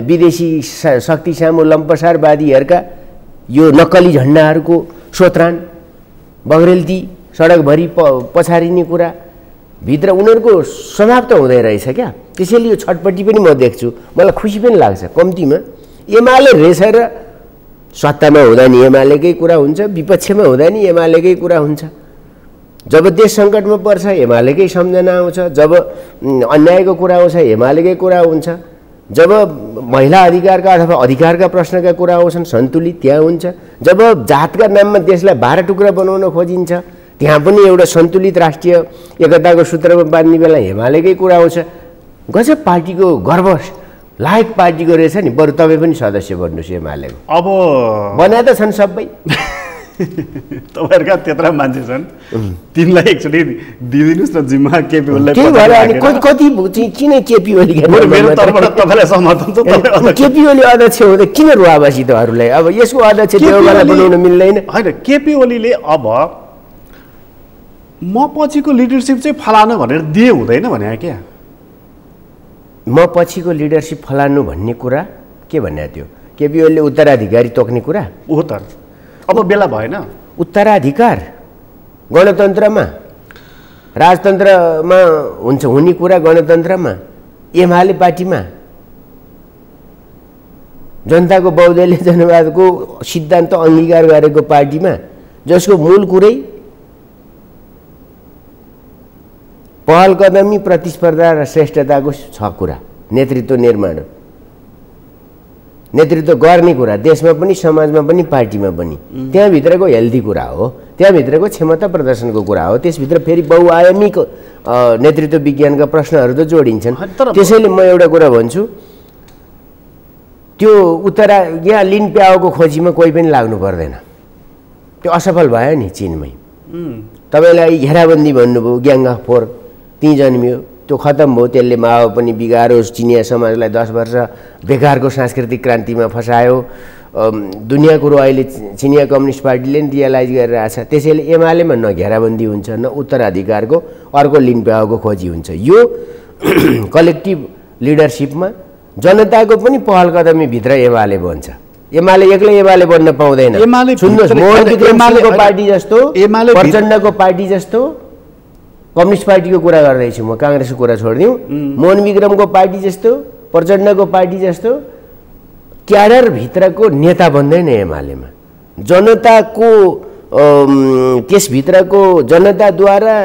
विदेशी शक्ति सामु लम्पसारवादीहरूका यो नक्कली झन्डाहरूको सोत्रान बग्रेलती सडकभरि पछारिने कुरा भित्र उनीहरूको स्वभाव त हुँदै रहेछ क्या। त्यसैले यो छटपट्टि पनि म देख्छु, मलाई खुसी पनि लाग्छ। कम्तीमा एमाले रेसेर सत्तामा हुँदा नि एमालेकै कुरा हुन्छ, विपक्षमा हुँदा नि एमालेकै कुरा हुन्छ। जब देश सङ्कटमा पर्छ एमालेकै सम्झना आउँछ, जब अन्यायको कुरा आउँछ एमालेकै कुरा हुन्छ, जब महिला अधिकारका अथवा अधिकारका प्रश्नका कुरा आउँछन् सन्तुलित त्यहाँ हुन्छ, जब जातका नाममा देशलाई 12 टुक्रा बनाउन खोजिन्छ त्यहाँ पनि एउटा सन्तुलित राष्ट्रिय एकताको सूत्रमा बाँध्ने बेला एमालेकै कुरा आउँछ। गजब पार्टीको गर्व लायक पार्टीको रहेछ नि। बरु तपाईँ पनि सदस्य बन्नुहोस् एमालेको। अब बना त छन् सबै तपाईँहरूका त्यत्रा मान्छे छन्, तिनलाई एकचोटि दिइदिनुहोस् न जिम्मा केपी ओलीलाई। कति किन केपी ओली मेरो तर्फबाट तपाईँलाई समर्थन छ। केपी ओली अध्यक्ष हुँदा किन रुवाबासी तहरूलाई? अब यसको अध्यक्ष देवबाला बनाउन मिल्दैन होइन। केपी ओलीले अब म पछिको लिडरसिप चाहिँ फलानु भनेर दिए हुँदैन भने क्या। म पछिको लिडरसिप फलानु भन्ने कुरा के भन्ने थियो? केपी ओलीले उत्तराधिकारी तोक्ने कुरा हो त अब बेला भएन। उत्तराधिकार गणतन्त्रमा राजतन्त्रमा हुन्छ हुने कुरा, गणतन्त्रमा एमाले पार्टीमा जनताको बहुदलीय जनवादको सिद्धान्त अङ्गीकार गरेको पार्टीमा जसको मूल कुरै पहल कदमी प्रतिस्पर्धा र श्रेष्ठताको छ कुरा, नेतृत्व निर्माण, नेतृत्व गर्ने कुरा देशमा पनि समाजमा पनि पार्टीमा पनि त्यहाँभित्रको हेल्दी कुरा हो, त्यहाँभित्रको क्षमता प्रदर्शनको कुरा हो। त्यसभित्र फेरि बहुआयामिक नेतृत्व विज्ञानका प्रश्नहरू त जोडिन्छन्। त्यसैले म एउटा कुरा भन्छु, त्यो यहाँ लिन प्याओको खोजीमा कोही पनि लाग्नु पर्दैन। त्यो असफल भयो नि चीनमै। तपाईँलाई घेराबन्दी भन्नुभयो, ग्याङ अफ 4 त्यहीँ जन्मियो, त्यो खत्म भयो। त्यसले माओ पनि बिगारो, चिनिया समाजलाई 10 वर्ष बेकारको सांस्कृतिक क्रान्तिमा फसायो। दुनियाँ कुरो अहिले चिनिया कम्युनिस्ट पार्टीले नि रियलाइज गरिरहेछ। त्यसैले एमालेमा न घेराबन्दी हुन्छ न उत्तराधिकारको अर्को लिन प्याओको खोजी हुन्छ। यो कलेक्टिभ लिडरसिपमा जनताको पनि पहल कदमीभित्र एमाले बन्छ। एमाले एक्लै एमाले बन्न पाउँदैन। सुन्नुहोस्, मोहन विक्रमसिंहको पार्टी जस्तो, प्रचण्डको पार्टी जस्तो, कम्युनिस्ट पार्टीको कुरा गर्दैछु म, काङ्ग्रेसको कुरा छोडिदिउँ। मोहन विक्रमको पार्टी जस्तो, प्रचण्डको पार्टी जस्तो क्याडरभित्रको नेता बन्दैन एमालेमा। जनताको त्यसभित्रको जनताद्वारा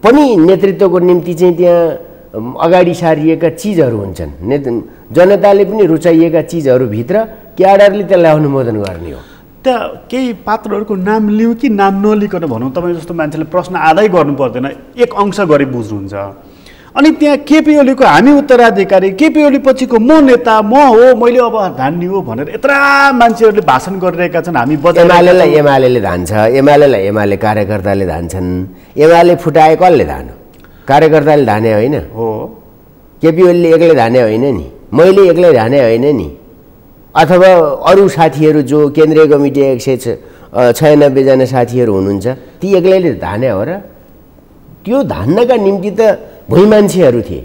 पनि नेतृत्वको निम्ति चाहिँ त्यहाँ अगाडि सारिएका चिजहरू हुन्छन्। जनताले पनि रुचाइएका चिजहरूभित्र क्याडरले त्यसलाई अनुमोदन गर्ने हो। त्यहाँ केही पात्रहरूको नाम लिउँ कि नाम नलिकन भनौँ, तपाईँ जस्तो मान्छेले प्रश्न आदै गर्नु पर्दैन, एक अंश गरी बुझ्नुहुन्छ। अनि त्यहाँ केपी ओलीको हामी उत्तराधिकारी, केपी ओली पछिको म नेता, म हो, मैले अब धान्ने हो भनेर यत्रा मान्छेहरूले भाषण गरिरहेका छन्। हामी एमालेलाई एमाले धान्छ, एमालेलाई एमाले कार्यकर्ताले धान्छन्। एमाले फुटाए कसले धानो? कार्यकर्ताले धाने होइन हो। केपी ओलीले एक्लै धाने होइन नि, मैले एक्लै धाने होइन नि, अथवा अरू साथीहरू जो केन्द्रीय कमिटी 196 जना साथीहरू हुनुहुन्छ ती एक्लैले धाने हो र? त्यो धान्नका निम्ति त भुइँ मान्छेहरू थिए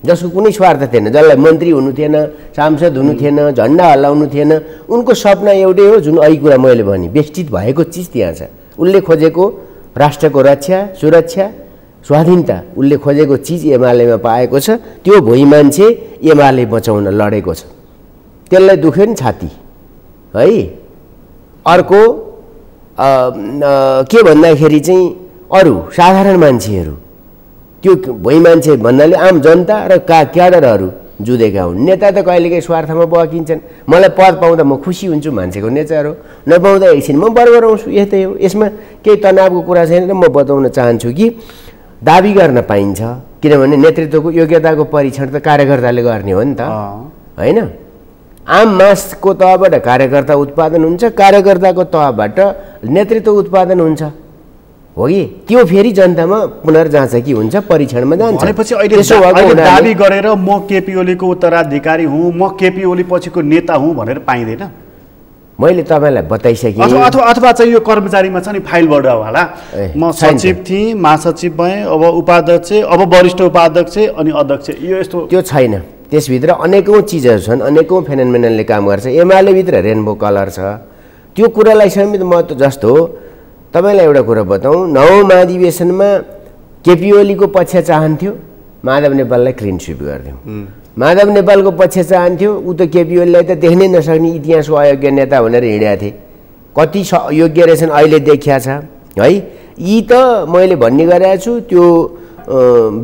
जसको कुनै स्वार्थ थिएन, जसलाई मन्त्री हुनु थिएन, सांसद हुनु थिएन, झन्डा हल्लाउनु थिएन। उनको सपना एउटै हो, जुन अघि कुरा मैले भने बेष्टित भएको चिज त्यहाँ छ। उसले खोजेको राष्ट्रको रक्षा, सुरक्षा, स्वाधीनता उसले खोजेको चिज एमालेमा पाएको छ। त्यो भुइँ मान्छे एमाले बचाउन लडेको छ। त्यसलाई दुख्यो नि छाती है। अर्को के भन्दाखेरि चाहिँ अरू साधारण मान्छेहरू त्यो भुइँ मान्छे भन्नाले आम जनता र क्याडरहरू जुधेका हुन्। नेता त कहिलेकाहीँ स्वार्थमा बकिन्छन्। मलाई पद पाउँदा म खुसी हुन्छु, मान्छेको नेचर हो। नपाउँदा एकछिन म बरबराउँछु, यस्तै हो। यसमा केही तनावको कुरा छैन र म बताउन चाहन्छु कि दाबी गर्न पाइन्छ, किनभने नेतृत्वको योग्यताको परीक्षण त कार्यकर्ताले गर्ने हो नि त, होइन? आम मासको तहबाट कार्यकर्ता उत्पादन हुन्छ, कार्यकर्ताको तहबाट नेतृत्व उत्पादन हुन्छ, हो कि? त्यो फेरि जनतामा पुनर्जाँचकी हुन्छ, परीक्षणमा जान्छ। भनेपछि अहिले दाबी गरेर म केपी ओलीको उत्तराधिकारी हुँ, म केपी ओली पछिको नेता हुँ भनेर पाइँदैन। मैले तपाईँलाई बताइसकेँ। अथवा चाहिँ यो कर्मचारीमा छ नि फाइलबाट होला, म सचिव थिएँ, महासचिव भएँ, अब उपाध्यक्ष, अब वरिष्ठ उपाध्यक्ष अनि अध्यक्ष, यो यस्तो त्यो छैन। त्यसभित्र अनेकौँ चिजहरू छन्, अनेकौँ फेनोमेननले काम गर्छ। एमालेभित्र रेनबो कलर छ, त्यो कुरालाई समेत महत्त्व जस्तो तपाईँलाई एउटा कुरा बताउँ, 9औं महाधिवेशनमा केपी ओलीको पक्ष चाहन्थ्यो, माधव नेपाललाई क्लिन स्विप गरिदिउँ। माधव नेपालको पक्ष चाहन्थ्यो, ऊ त केपी ओलीलाई त देख्नै नसक्ने इतिहासको अयोग्य नेता भनेर हिँडेका थिए। कति योग्य रहेछन् अहिले देखिया छ है। यी त मैले भन्ने गरेको छु, त्यो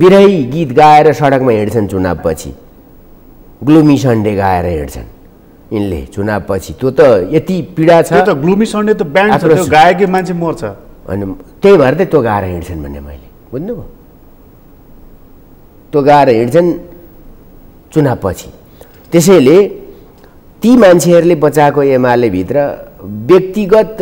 बिरही गीत गाएर सडकमा हिँड्छन् चुनावपछि, ग्लुमी सन्डे गाएर हिँड्छन् यिनले चुनावपछि। त्यो त यति पीडा छ। त्यो त ग्लुमी सन्डे त ब्यान्ड छ, त्यो गाएकै मान्छे मर्छ। अनि त्यही भएर त त्यो गाएर हिँड्छन् भन्ने मैले बुझ्नुभयो। त्यो गाएर हिँड्छन् चुनावपछि। त्यसैले ती मान्छेहरूले बचाएको एमाले भित्र व्यक्तिगत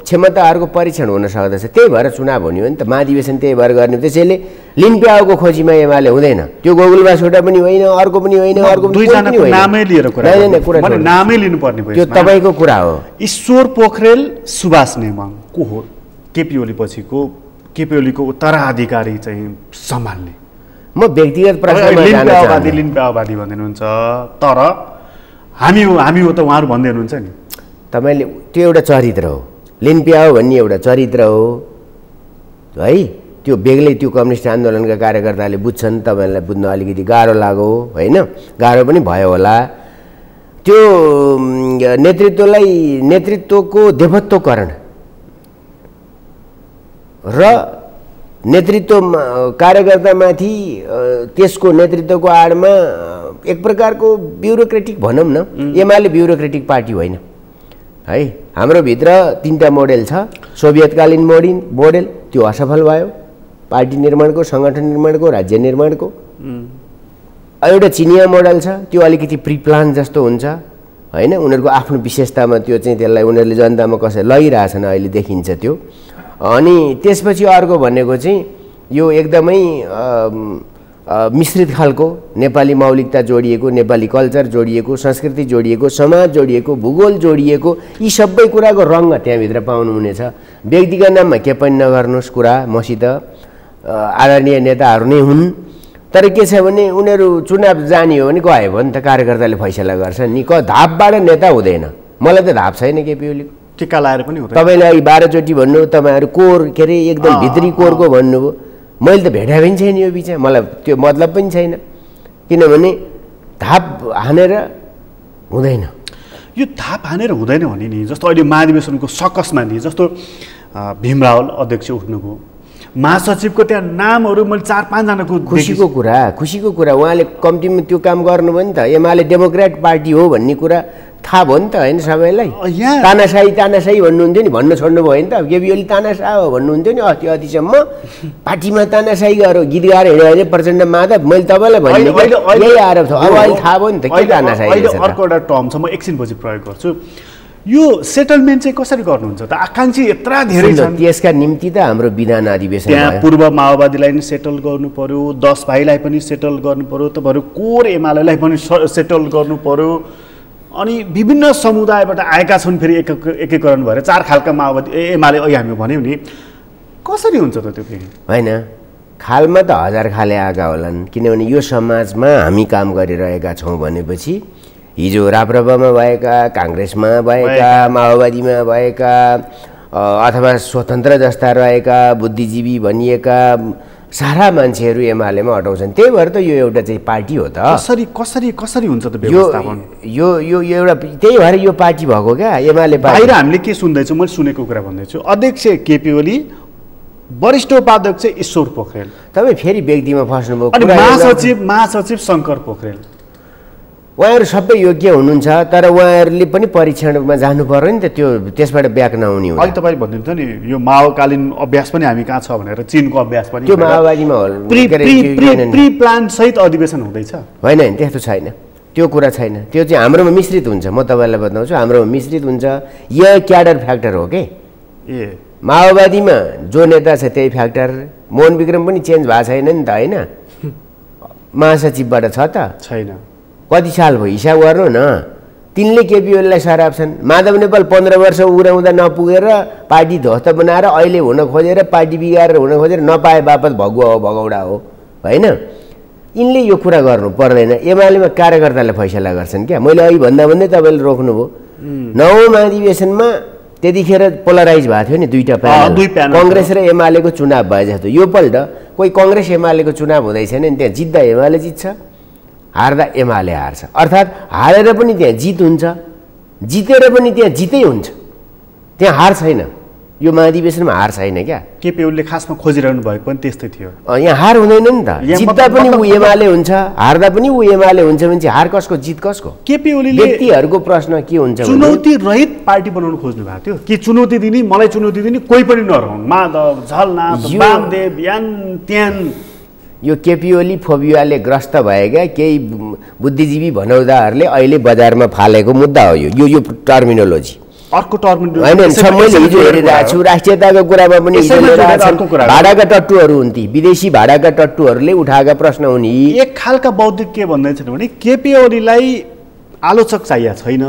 क्षमताहरूको परीक्षण हुन सक्दछ। त्यही भएर चुनाव हुने हो नि त, महाधिवेशन त्यही भएर गर्ने। त्यसैले लिम्प्याओको खोजीमा एमाले हुँदैन। त्यो गोकुलबासबाट पनि होइन, अर्को पनि होइन, अर्को दुईजनाको नामै लिएर कुरा कुरा नामै लिनुपर्ने भयो। त्यो तपाईँको कुरा हो। ईश्वर पोखरेल, सुभाष नेमाङ को हो केपी ओली पछिको, केपी ओलीको उत्तराधिकारी चाहिँ सम्हाल्ने? म व्यक्तिगत प्रश्नमा जान चाहन्छु। लिम्प्याओवादी भन्नुहुन्छ, तर हामी हो त उहाँहरू भन्दै हुनुहुन्छ नि। तपाईँले त्यो एउटा चरित्र हो, लिम्प्याओ भन्ने एउटा चरित्र हो है। त्यो बेग्लै त्यो कम्युनिस्ट आन्दोलनका कार्यकर्ताले बुझ्छन्, तपाईँलाई बुझ्न अलिकति गाह्रो लाग्यो होइन, गाह्रो पनि भयो होला। त्यो नेतृत्वको देवत्वकरण र नेतृत्व कार्यकर्तामाथि त्यसको नेतृत्वको आडमा एक प्रकारको ब्युरोक्रेटिक भनौँ न, एमाले ब्युरोक्रेटिक पार्टी होइन है। हाम्रो भित्र 3टा मोडेल छ। सोभियतकालीन मोडेल, त्यो असफल भयो, पार्टी निर्माणको, सङ्गठन निर्माणको, राज्य निर्माणको। एउटा चिनिया मोडल छ, त्यो अलिकति प्रिप्लान जस्तो हुन्छ होइन। उनीहरूको आफ्नो विशेषतामा त्यो चाहिँ त्यसलाई उनीहरूले जनतामा कसरी लगिरहेछन् अहिले देखिन्छ त्यो। अनि त्यसपछि अर्को भनेको चाहिँ यो एकदमै मिश्रित खालको नेपाली मौलिकता जोडिएको, नेपाली कल्चर जोडिएको, संस्कृति जोडिएको, समाज जोडिएको, भूगोल जोडिएको, यी सबै कुराको रङ्ग त्यहाँभित्र पाउनुहुनेछ। व्यक्तिगत नाममा के पनि नगर्नुहोस् कुरा, मसित आदरणीय नेताहरू नै हुन्। तर के छ भने उनीहरू चुनाव जाने हो भने गयो भने त कार्यकर्ताले फैसला गर्छ नि। धापबाट नेता हुँदैन। मलाई त धाप छैन केपी ओलीको, टिका लाएर पनि हुँदैन। तपाईँले अघि 12 चोटि भन्नु, तपाईँहरू कोर के अरे एकदम भित्री कोरको भन्नुभयो। मैले त भेटा पनि छैन यो बिचमा, मलाई त्यो मतलब पनि छैन, किनभने धाप हानेर हुँदैन। यो धाप हानेर हुँदैन भने नि, जस्तो अहिले महाधिवेशनको सकसमा नि, जस्तो भीम रावल अध्यक्ष उठ्नुभयो, महासचिवको त्यहाँ नामहरू मैले 4-5 जनाको खुसीको कुरा उहाँले कम्तीमा त्यो काम गर्नुभयो नि त। एमाले डेमोक्रेट पार्टी हो भन्ने कुरा थाहा भयो नि त होइन सबैलाई। तानाशाही भन्नुहुन्थ्यो नि, भन्न छोड्नु भयो नि त। केपी ओली तानाशाह हो भन्नुहुन्थ्यो नि अतिसम्म। पार्टीमा तानाशाही गरेर गीत गाएर हिँड्यो भने प्रचण्ड माधव, मैले तपाईँलाई भने यही आरोप छ। अब अहिले थाहा भयो नि त के तानाशाही रहेछ। अर्को एउटा टर्म छ, म एकछिनपछि प्रयोग गर्छु। यो सेटलमेन्ट चाहिँ कसरी गर्नुहुन्छ त? आकाङ्क्षी यत्रा धेरै छन्, त्यसका निम्ति त हाम्रो विधान अधिवेशन त्यहाँ पूर्व माओवादीलाई पनि सेटल गर्नु पर्यो, 10 भाइलाई पनि सेटल गर्नु पर्यो, तपाईँहरू कोर एमालेलाई पनि सेटल गर्नु पर्यो। अनि विभिन्न समुदायबाट आएका छन् फेरि एकीकरण भएर 4 खालका माओवादी एमाले अहिले हामी भन्यौँ नि। कसरी हुन्छ त त्यो फेरि? होइन, खालमा त 1000 खाले आएका होलान्, किनभने यो समाजमा हामी काम गरिरहेका छौँ भनेपछि हिजो राप्रपामा भएका, काङ्ग्रेसमा भएका, माओवादीमा भएका अथवा स्वतन्त्र जस्ता रहेका बुद्धिजीवी भनिएका सारा मान्छेहरू एमालेमा अटाउँछन्। त्यही भएर त यो एउटा चाहिँ पार्टी हो त। कसरी हुन्छ त व्यवस्थापन? यो एउटा त्यही भएर यो पार्टी भएको क्या एमाले पार्टी। बाहिर हामीले के सुन्दैछौँ, मैले सुनेको कुरा भन्दैछु, अध्यक्ष केपी ओली वरिष्ठ उपाध्यक्ष ईश्वर पोखरेल, तपाईँ फेरि व्यक्तिमा फस्नुभयो। अनि महासचिव शङ्कर पोखरेल, उहाँहरू सबै योग्य हुनुहुन्छ, तर उहाँहरूले पनि परीक्षणमा जानु पर्यो नि त, त्यो त्यसबाट ब्याक नहुने हो। अहिले तपाईँ भन्नुहुन्छ नि यो माओकालीन अभ्यास पनि हामी कहाँ छ भनेर, चिनको अभ्यास पनि त्यो माओवादीमा प्री प्लान सहित अधिवेशन हुँदैछ। होइन होइन, त्यस्तो छैन, त्यो कुरा छैन। त्यो चाहिँ हाम्रोमा मिश्रित हुन्छ। म तपाईँलाई बताउँछु, हाम्रोमा मिश्रित हुन्छ। यो क्याडर फ्याक्टर हो के। ए माओवादीमा जो नेता छ त्यही फ्याक्टर। मोहन विक्रम पनि चेन्ज भएको छैन नि त, होइन? महासचिवबाट छ त छैन। कति साल भयो हिसाब गर्नु न। तिनले केपी ओलीलाई सराप्छन्। माधव नेपाल 15 वर्ष उग्राउँदा नपुगेर पार्टी ध्वस्त बनाएर अहिले हुन खोजेर पार्टी बिगारेर हुन खोजेर नपाए बापत भगुवा हो, भगौडा हो, होइन? यिनले यो कुरा गर्नु पर्दैन। एमालेमा कार्यकर्ताले फैसला गर्छन् क्या। मैले अघि भन्दै तपाईँले रोक्नुभयो। 9औं महाधिवेशनमा त्यतिखेर पोलराइज भएको थियो नि, दुईटा प्यानल, कङ्ग्रेस र एमालेको चुनाव भए जस्तो। योपल्ट कोही कङ्ग्रेस एमालेको चुनाव हुँदैछ नि, त्यहाँ जित्दा एमाले जित्छ, हार्दा एमाले हार्छ। अर्थात् हारेर पनि त्यहाँ जित हुन्छ, जितेर पनि त्यहाँ जितै हुन्छ, त्यहाँ हार छैन। यो महाधिवेशनमा हार छैन क्या। केपी ओलीले खासमा खोजिरहनु भएको पनि त्यस्तै थियो। यहाँ हार हुँदैन नि त। जित्दा पनि ऊ एमाले हुन्छ, हार्दा पनि ऊ एमाले हुन्छ भने चाहिँ हार कसको जित कसको? केपी ओलीले व्यक्तिहरूको प्रश्न के हुन्छ? चुनौती रहित पार्टी बनाउनु खोज्नु भएको थियो कि चुनौती दिने, मलाई चुनौती दिने, कोही पनि नरहनु, माधव झलनाथ वामदेव यान त्यान। यो केपी ओली फोबियाले ग्रस्त भएका केही बुद्धिजीवी भनौदाहरूले अहिले बजारमा फालेको मुद्दा हो यो। यो टर्मिनोलोजी अर्को टर्मिनोलोजी होइन। मैले हिजो हेरिरहेको छु, राष्ट्रियताको कुरामा पनि भाडाका टट्टुहरू हुन्थे, विदेशी भाडाका टट्टुहरूले उठाएका प्रश्न हुन्। एक खालका बौद्धिक के भन्दैछन् भने केपी ओलीलाई आलोचक चाहिएको छैन,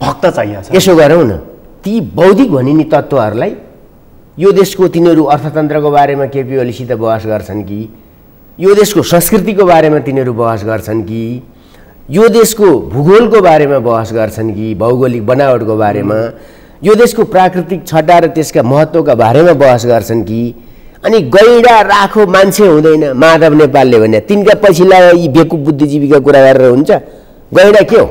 भक्त चाहिएको छ। यसो गरौँ न, ती बौद्धिक भनिने तत्त्वहरूलाई यो देशको तिनीहरू अर्थतन्त्रको बारेमा केपी ओलीसित बहस गर्छन् कि, यो देशको संस्कृतिको बारेमा तिनीहरू बहस गर्छन् कि, यो देशको भूगोलको बारेमा बहस गर्छन् कि, भौगोलिक बनावटको बारेमा, यो देशको प्राकृतिक छटा र त्यसका महत्त्वका बारेमा बहस गर्छन् कि, अनि गैडा राखो मान्छे हुँदैन माधव नेपालले भने तिनका पछिल्ला यी बेकु बुद्धिजीवीका कुरा गरेर हुन्छ? गैडा के हो?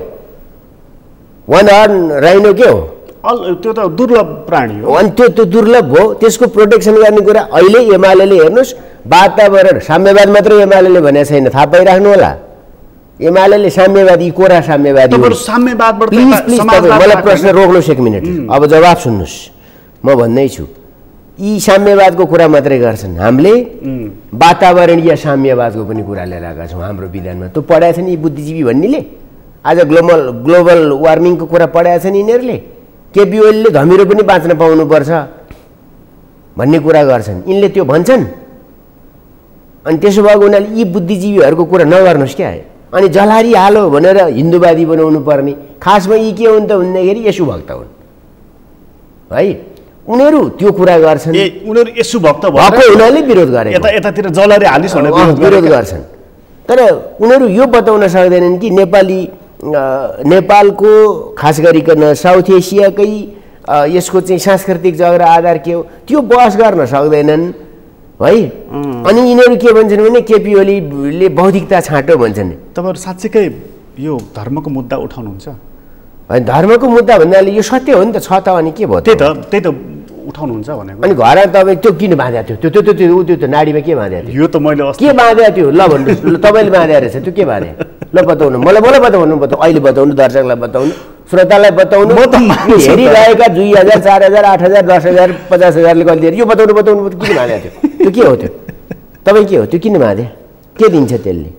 वान हर्न राइनो के हो? त्यो त दुर्लभ प्राणी हो। अनि त्यो दुर्लभ हो, त्यसको प्रोटेक्सन गर्ने कुरा अहिले एमाले हेर्नुहोस्, वातावरण साम्यवाद मात्रै एमाले भनेको छैन, थाहा पाइराख्नु होला। एमाले साम्यवादी, कोरा साम्यवादी। मलाई प्रश्न रोक्नुहोस् एक मिनट, अब जवाब सुन्नुहोस्। म भन्दैछु यी साम्यवादको कुरा मात्रै गर्छन्, हामीले वातावरणीय साम्यवादको पनि कुरा लिएर आएका छौँ हाम्रो विधानमा। त्यो पढाएको छ नि यी बुद्धिजीवी भन्नेले, आज ग्लोबल वार्मिङको कुरा पढाएको छ नि यिनीहरूले। केपी ओलीले धमिरो पनि बाँच्न पाउनुपर्छ भन्ने कुरा गर्छन्, यिनले त्यो भन्छन्। अनि त्यसो भएको हुनाले यी बुद्धिजीवीहरूको कुरा नगर्नुहोस् क्या। अनि जलारी हालो भनेर हिन्दूवादी बनाउनु पर्ने, खासमा यी के हुन् त भन्दाखेरि यसु भक्त हुन् है। उनीहरू त्यो कुरा गर्छन्, उनीहरू यसु भक्त भएको हुनाले विरोध गरे, यतातिर जलारी हालिस् भनेर विरोध गर्छन्। तर उनीहरू यो बताउन सक्दैनन् कि नेपालको खास गरिकन साउथ एसियाकै यसको चाहिँ सांस्कृतिक जग्रा आधार के हो त्यो बहस गर्न सक्दैनन् है। अनि यिनीहरू के भन्छन् भने केपी ओलीले बौद्धिकता छाँटो भन्छन्। तपाईँहरू साँच्चीकै यो धर्मको मुद्दा उठाउनुहुन्छ? होइन, धर्मको मुद्दा भन्नाले यो सत्य हो नि त, छ त, अनि के भयो? त्यही त उठाउनुहुन्छ भनेको। अनि घर तपाईँ त्यो किन बाँधेको थियो? त्यो त नाडीमा के बाँधेको थियो? यो त मैले के बाँधेको थियो? ल भन्नुहोस्, तपाईँले बाँधेको रहेछ, त्यो के बाँधे? ल बताउनु, मलाई बताउनु, अहिले बताउनु, दर्शकलाई बताउनु, श्रोतालाई बताउनु। हेरिरहेका 2000, 4000, 8000, 10000, 50000ले कहिले यो बताउनु किन बाँधेको थियो? त्यो के हो? त्यो तपाईँ के हो? त्यो किन बाँधे? के दिन्छ त्यसले?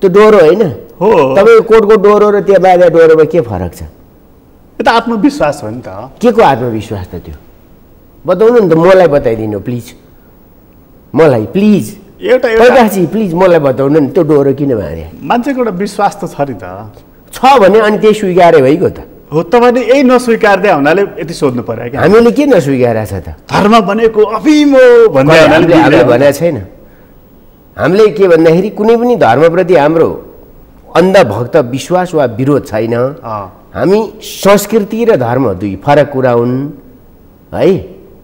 त्यो डोरो होइन हो? तपाईँको कोटको डोरो र त्यो बाँधेको डोरोमा के फरक छ? यो त आत्मविश्वास हो नि त। के को आत्मविश्वास त त्यो? बताउनु नि त, मलाई बताइदिनु प्लिज, मलाई प्लिज, एउटा प्लिज मलाई बताउनु नि, त्यो डोरो किन बाँधे? मान्छेको एउटा विश्वास त छ नि त। छ भने अनि त्यही स्वीकारे भइगयो त। हो, तपाईँले यही नस्वीकार्दै हुनाले यति सोध्नु पर्यो क्या। हामीले के नस्वीकारेको छ त? धर्म भनेको अफिम हो भन्ने हामीले भनेको छैन। हामीले के भन्दाखेरि कुनै पनि धर्मप्रति हाम्रो अन्धभक्त विश्वास वा विरोध छैन। हामी संस्कृति र धर्म दुई फरक कुरा हुन् है।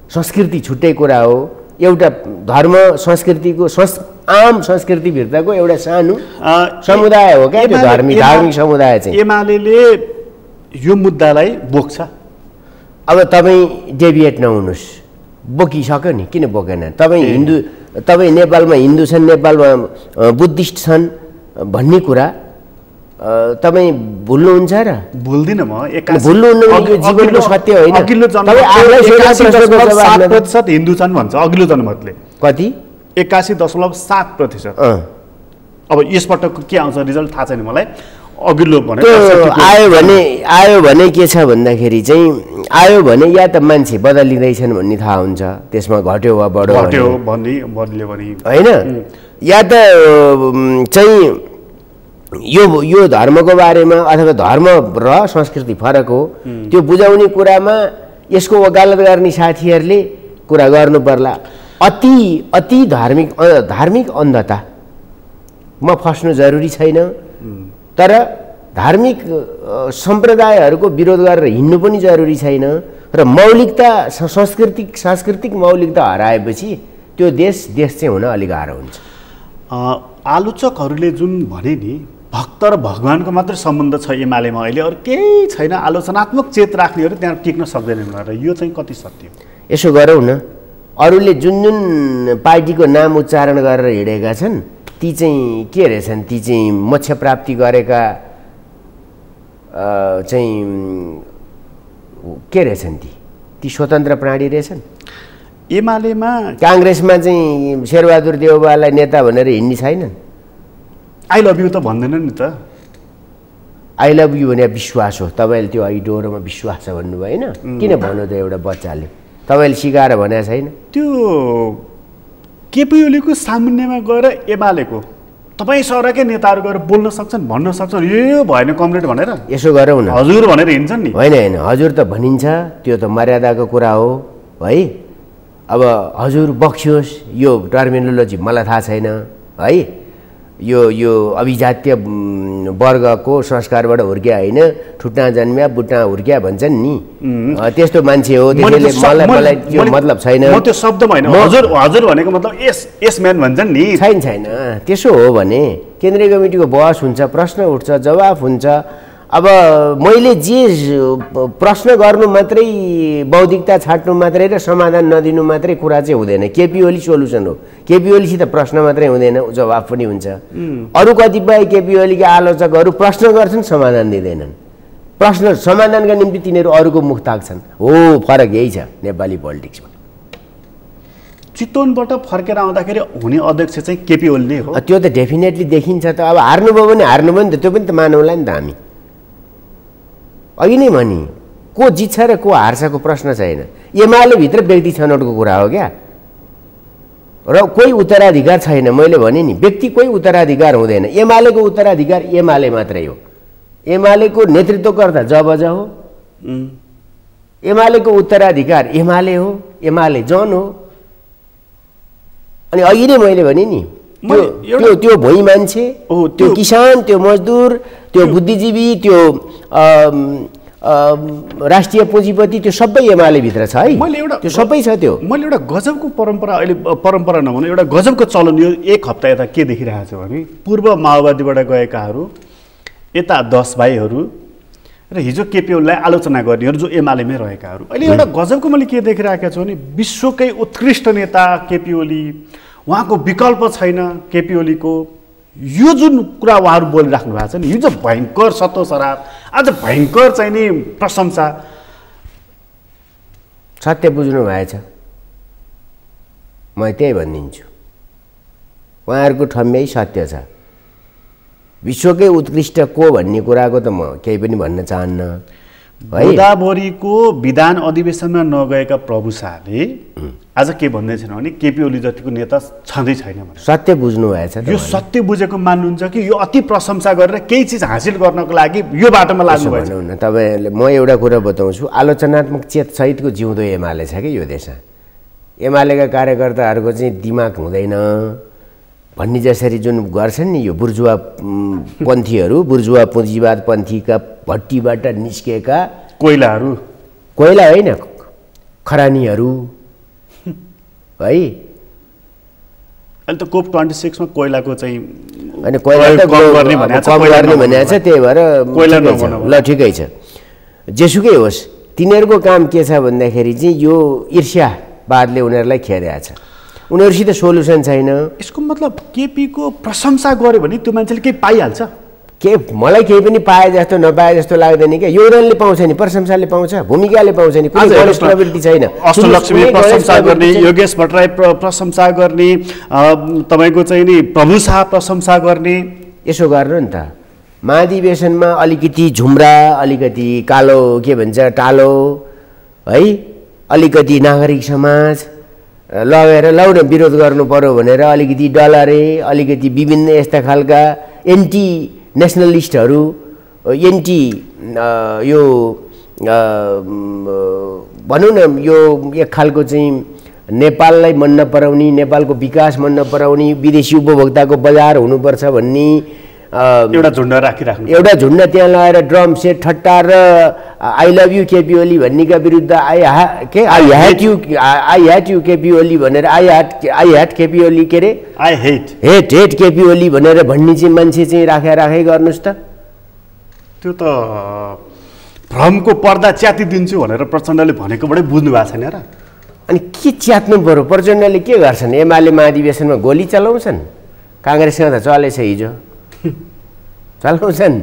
संस्कृति छुट्टै कुरा हो, एउटा धर्म संस्कृतिको आम संस्कृतिभित्रको एउटा सानो समुदाय हो क्या त्यो धार्मिक समुदाय चाहिँ। एमालेले यो मुद्दालाई बोक्छ। अब तपाईँ डेभिएट नहुनुहोस्, बोकिसक्यो नि, किन बोकेन? तपाईँ नेपालमा हिन्दू छन्, नेपालमा बुद्धिस्ट छन् भन्ने कुरा तपाईँ भुल्नुहुन्छ र? भुल्दिनँ म। भुल्नुहुन्न भने यो जीवनको सत्य होइन। तपाईँ आफूलाई 87% हिन्दू छन् भन्छ अघिल्लो जनमतले। कति? 81.7%। अब यसपटकको के आउँछ रिजल्ट थाहा छैन मलाई। अघिल्लो भने आयो भने के छ भन्दाखेरि चाहिँ आयो भने या त मान्छे बदलिँदैछन् भन्ने थाहा हुन्छ, त्यसमा घट्यो वा बढ्यो बदल्यो भने होइन, या त चाहिँ यो धर्मको बारेमा अथवा धर्म र संस्कृति फरक हो त्यो बुझाउने कुरामा यसको वकालत गर्ने साथीहरूले कुरा गर्नु पर्ला। अति धार्मिक अन्धतामा फस्नु जरुरी छैन, तर धार्मिक सम्प्रदायहरूको विरोध गरेर हिँड्नु पनि जरुरी छैन। र मौलिकता सांस्कृतिक मौलिकता हराएपछि त्यो देश चाहिँ हुन अलिक गाह्रो हुन्छ। आलोचकहरूले जुन भने नि भक्त र भगवानको मात्रै सम्बन्ध छ एमालेमा अहिले, अरू केही छैन, आलोचनात्मक चेत राख्नेहरू त्यहाँ टिक्न सक्दैनन् भनेर, यो चाहिँ कति सत्य? यसो गरौँ न, अरूले जुन पार्टीको नाम उच्चारण गरेर हिँडेका छन् ती चाहिँ के रहेछन्? ती चाहिँ मोक्ष प्राप्ति गरेका चाहिँ के रहेछन्? ती स्वतन्त्र प्राणी रहेछन्। एमालेमा काङ्ग्रेसमा चाहिँ शेरबहादुर देउवालाई नेता भनेर हिँड्ने छैनन्। आई लभ यु त भन्दैनन् नि त। आई लभ यु भने विश्वास हो। तपाईँले त्यो डोरोमा विश्वास छ भन्नुभयो होइन? किन भन्नु त एउटा बच्चाले? तपाईँले सिकाएर भनेको छैन? त्यो केपी ओलीको सामुन्यमा गएर एमालेको तपाईँ सरकै नेताहरू गएर बोल्न सक्छन्, भन्न सक्छन् यो भएन कमरेड भनेर? यसो गरौँ न, हजुर भनेर हिँड्छन् नि? होइन, हजुर त भनिन्छ, त्यो त मर्यादाको कुरा हो है। अब हजुर बक्सियोस् यो टर्मिनोलोजी मलाई थाहा छैन है। यो अभिजातीय वर्गको संस्कारबाट हुर्किया होइन, ठुट्टा जन्मिया बुट्टा हुर्किया भन्छन् नि, त्यस्तो मान्छे हो। त्यसैले मलाई त्यो मतलब छैन। म त्यो शब्दमा होइन, हजुर भनेको मतलब यस म्यान भन्छन् नि। छैन। त्यसो हो भने केन्द्रीय कमिटीको बहस हुन्छ, प्रश्न उठ्छ, जवाफ हुन्छ। अब मैले जे प्रश्न गर्नु मात्रै, बौद्धिकता छाट्नु मात्रै र समाधान नदिनु मात्रै कुरा चाहिँ हुँदैन। केपी ओली सोल्युसन हो। केपी ओलीसित प्रश्न मात्रै हुँदैन, जवाफ पनि हुन्छ। अरू कतिपय केपी ओलीका आलोचकहरू प्रश्न गर्छन्, समाधान दिँदैनन्। प्रश्न समाधानका निम्ति तिनीहरू अरूको मुख ताक्छन्। हो, फरक यही छ नेपाली पोलिटिक्समा। चितवनबाट फर्केर आउँदाखेरि हुने अध्यक्ष चाहिँ केपी ओली नै हो। त्यो त डेफिनेटली देखिन्छ त। अब हार्नुभयो भने हार्नुभयो नि त, त्यो पनि त मानौँला नि त हामी। अघि नै भनी को जित्छ र को हार्छको प्रश्न छैन। एमाले भित्र व्यक्ति छनौटको कुरा हो क्या, र कोही उत्तराधिकार छैन। मैले भने नि व्यक्ति कोही उत्तराधिकार हुँदैन। एमालेको उत्तराधिकार एमाले मात्रै हो। एमालेको नेतृत्वकर्ता जबज हो, एमालेको उत्तराधिकार एमाले हो, एमाले जन हो। अनि अघि नै मैले भने नि त्यो भोइ मान्छे, त्यो किसान, त्यो मजदुर, त्यो बुद्धिजीवी, त्यो राष्ट्रिय पुँजीपति, त्यो सबै एमाले भित्र छ है। त्यो सबै छ। त्यो मैले एउटा गजबको परम्परा, अहिले परम्परा नभनौँ, एउटा गजबको चलन यो एक हप्ता यता के देखिरहेको छ भने पूर्व माओवादीबाट गएकाहरू, यता 10 भाइहरू र हिजो केपी ओलीलाई आलोचना गर्नेहरू जो एमालेमै रहेकाहरू, अहिले एउटा गजबको मैले के देखिरहेको छु भने विश्वकै उत्कृष्ट नेता केपी ओली, उहाँको विकल्प छैन केपी ओलीको। यो जुन कुरा उहाँहरू बोलिराख्नु भएको छ नि, यो चाहिँ भयङ्कर सत्तो सराप, आज भयङ्कर चाहिँ नि प्रशंसा। सत्य बुझ्नु भएछ, म त्यही भनिदिन्छु। उहाँहरूको ठम्ब्याइ सत्य छ। विश्वकै उत्कृष्ट को भन्ने कुराको त म केही पनि भन्न चाहन्न है। गोदावरीको विधान अधिवेशनमा नगएका प्रभु शाहले आज के भन्दैछन् भने केपी ओली जतिको नेता छँदै छैन भनेर। सत्य बुझ्नु भएछ। यो सत्य बुझेको मान्नुहुन्छ कि यो अति प्रशंसा गरेर केही चिज हासिल गर्नको लागि यो बाटोमा लाग्नु भएछ? भन्नु न तपाईँले, म एउटा कुरा बताउँछु। आलोचनात्मक चेत सहितको जिउँदो एमाले छ कि यो देशमा। एमालेका कार्यकर्ताहरूको चाहिँ दिमाग हुँदैन भन्ने जसरी जुन गर्छन् नि यो बुर्जुवा पन्थीहरू, बुर्जुवा पुँजीवाद पन्थीका भट्टीबाट निस्केका कोइलाहरू, कोइला होइन खरानीहरू है। अहिले त कोप 26 मा कोइलाको चाहिँ अनि कोइला त कम गर्ने भनेको छ, त्यही भएर कोइला नबनाऊ। ल ठिकै छ, जेसुकै होस्, तिनीहरूको काम के छ भन्दाखेरि चाहिँ यो ईर्ष्या वादले उनीहरूलाई खेरेको छ। उनीहरूसित सोल्युसन छैन। यसको मतलब केपीको प्रशंसा गर्यो भने त्यो मान्छेले केही पाइहाल्छ? मलाई केही पनि पाए जस्तो नपाए जस्तो लाग्दैन क्या। योगदानले पाउँछ नि, प्रशंसाले पाउँछ, भूमिकाले पाउँछ नि, कुनै बढी प्रवृत्ति छैन। अष्टलक्ष्मी प्रशंसा गर्ने, योगेश भट्टराई प्रशंसा गर्ने, तपाईँको चाहिँ नि प्रभु शाह प्रशंसा गर्ने। यसो गर्नु नि त, महाधिवेशनमा अलिकति झुम्रा, अलिकति कालो के भन्छ टालो है, अलिकति नागरिक समाज लगेर लौन विरोध गर्नु पर्यो भनेर अलिकति डलरे, अलिकति विभिन्न यस्ता खालका एन्टी नेसनलिस्टहरू, एन्टी यो भनौँ न यो एक खालको चाहिँ नेपाललाई मन नपराउने, नेपालको विकास मन नपराउने, विदेशी उपभोक्ताको बजार हुनुपर्छ भन्ने एउटा झुन्ड राखिराख्नु, एउटा झुन्ड त्यहाँ लगाएर ड्रम सेट ठट्टा र I love you KP Oli भन्नेका विरुद्ध I hate you KP Oli भनेर आई ह्याट केपी ओली के अरे आई हेट केपी ओली भनेर भन्ने चाहिँ मान्छे चाहिँ राखै गर्नुहोस् त। त्यो त भ्रमको पर्दा च्यातिदिन्छु भनेर प्रचण्डले भनेकोबाटै बुझ्नु भएको छैन र। अनि के च्यात्नु पर्यो? प्रचण्डले के गर्छन्? एमाले महाधिवेशनमा गोली चलाउँछन्? काङ्ग्रेससँग त चलेछ हिजो, चलाउँछन्।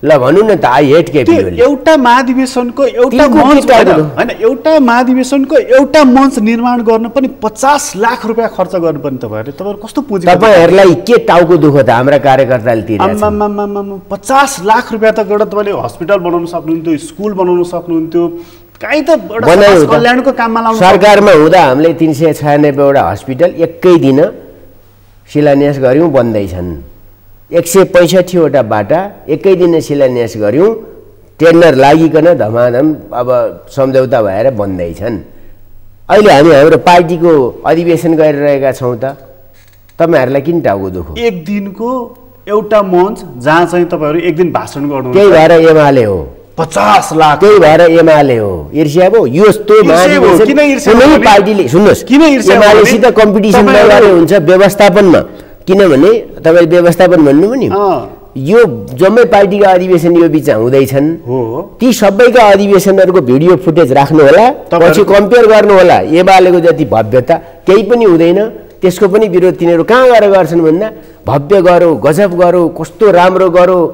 ल भनौँ न त आई हेट केपी ओली। एउटा महाधिवेशनको एउटा मञ्च होइन, एउटा महाधिवेशनको एउटा मञ्च निर्माण गर्न पनि 50 लाख रुपियाँ खर्च गर्नुपर्ने तपाईँहरू कस्तो पुँजी? तपाईँहरूलाई के टाउको दुःख त हाम्रा कार्यकर्ताले तिरेको छ। 50 लाख रुपियाँ त एउटा तपाईँले हस्पिटल बनाउन सक्नुहुन्थ्यो, स्कुल बनाउन सक्नुहुन्थ्यो, कहीँ त कल्याणको काममा लाउनु। सरकारमा हुँदा हामीले 396 वटा हस्पिटल एकै दिन शिलान्यास गऱ्यौँ, बन्दैछन्। 165 वटा बाटा एकै दिन शिलान्यास गऱ्यौँ, टेन्डर लागिकन धमाधम अब सम्झौता भएर बन्दैछन्। अहिले हामी हाम्रो पार्टीको अधिवेशन गरिरहेका छौँ त, तपाईँहरूलाई किन टाउको दुःख? एक दिनको एउटा मञ्च जहाँ चाहिँ तपाईँहरू एक दिन भाषण गर्नु, त्यही भएर एमाले हो 50 लाख, त्यही भएर एमाले हो। ईर्ष्या भयो यस्तो कुनै पार्टीले, सुन्नुहोस्, एमालेसित कम्पिटिसन नगरे हुन्छ व्यवस्थापनमा। किनभने तपाईँ व्यवस्थापन भन्नु नि, यो जम्मै पार्टीका अधिवेशन यो बिचमा हुँदैछन्, ती सबैका अधिवेशनहरूको भिडियो फुटेज राख्नु होला, पछि कम्पेयर गर्नु होला। एमालेको जति भव्यता केही पनि हुँदैन, त्यसको पनि विरोध तिनीहरू कहाँ गएर गर्छन् भन्दा भव्य गरौँ, गजब गरौँ, कस्तो राम्रो गरौँ,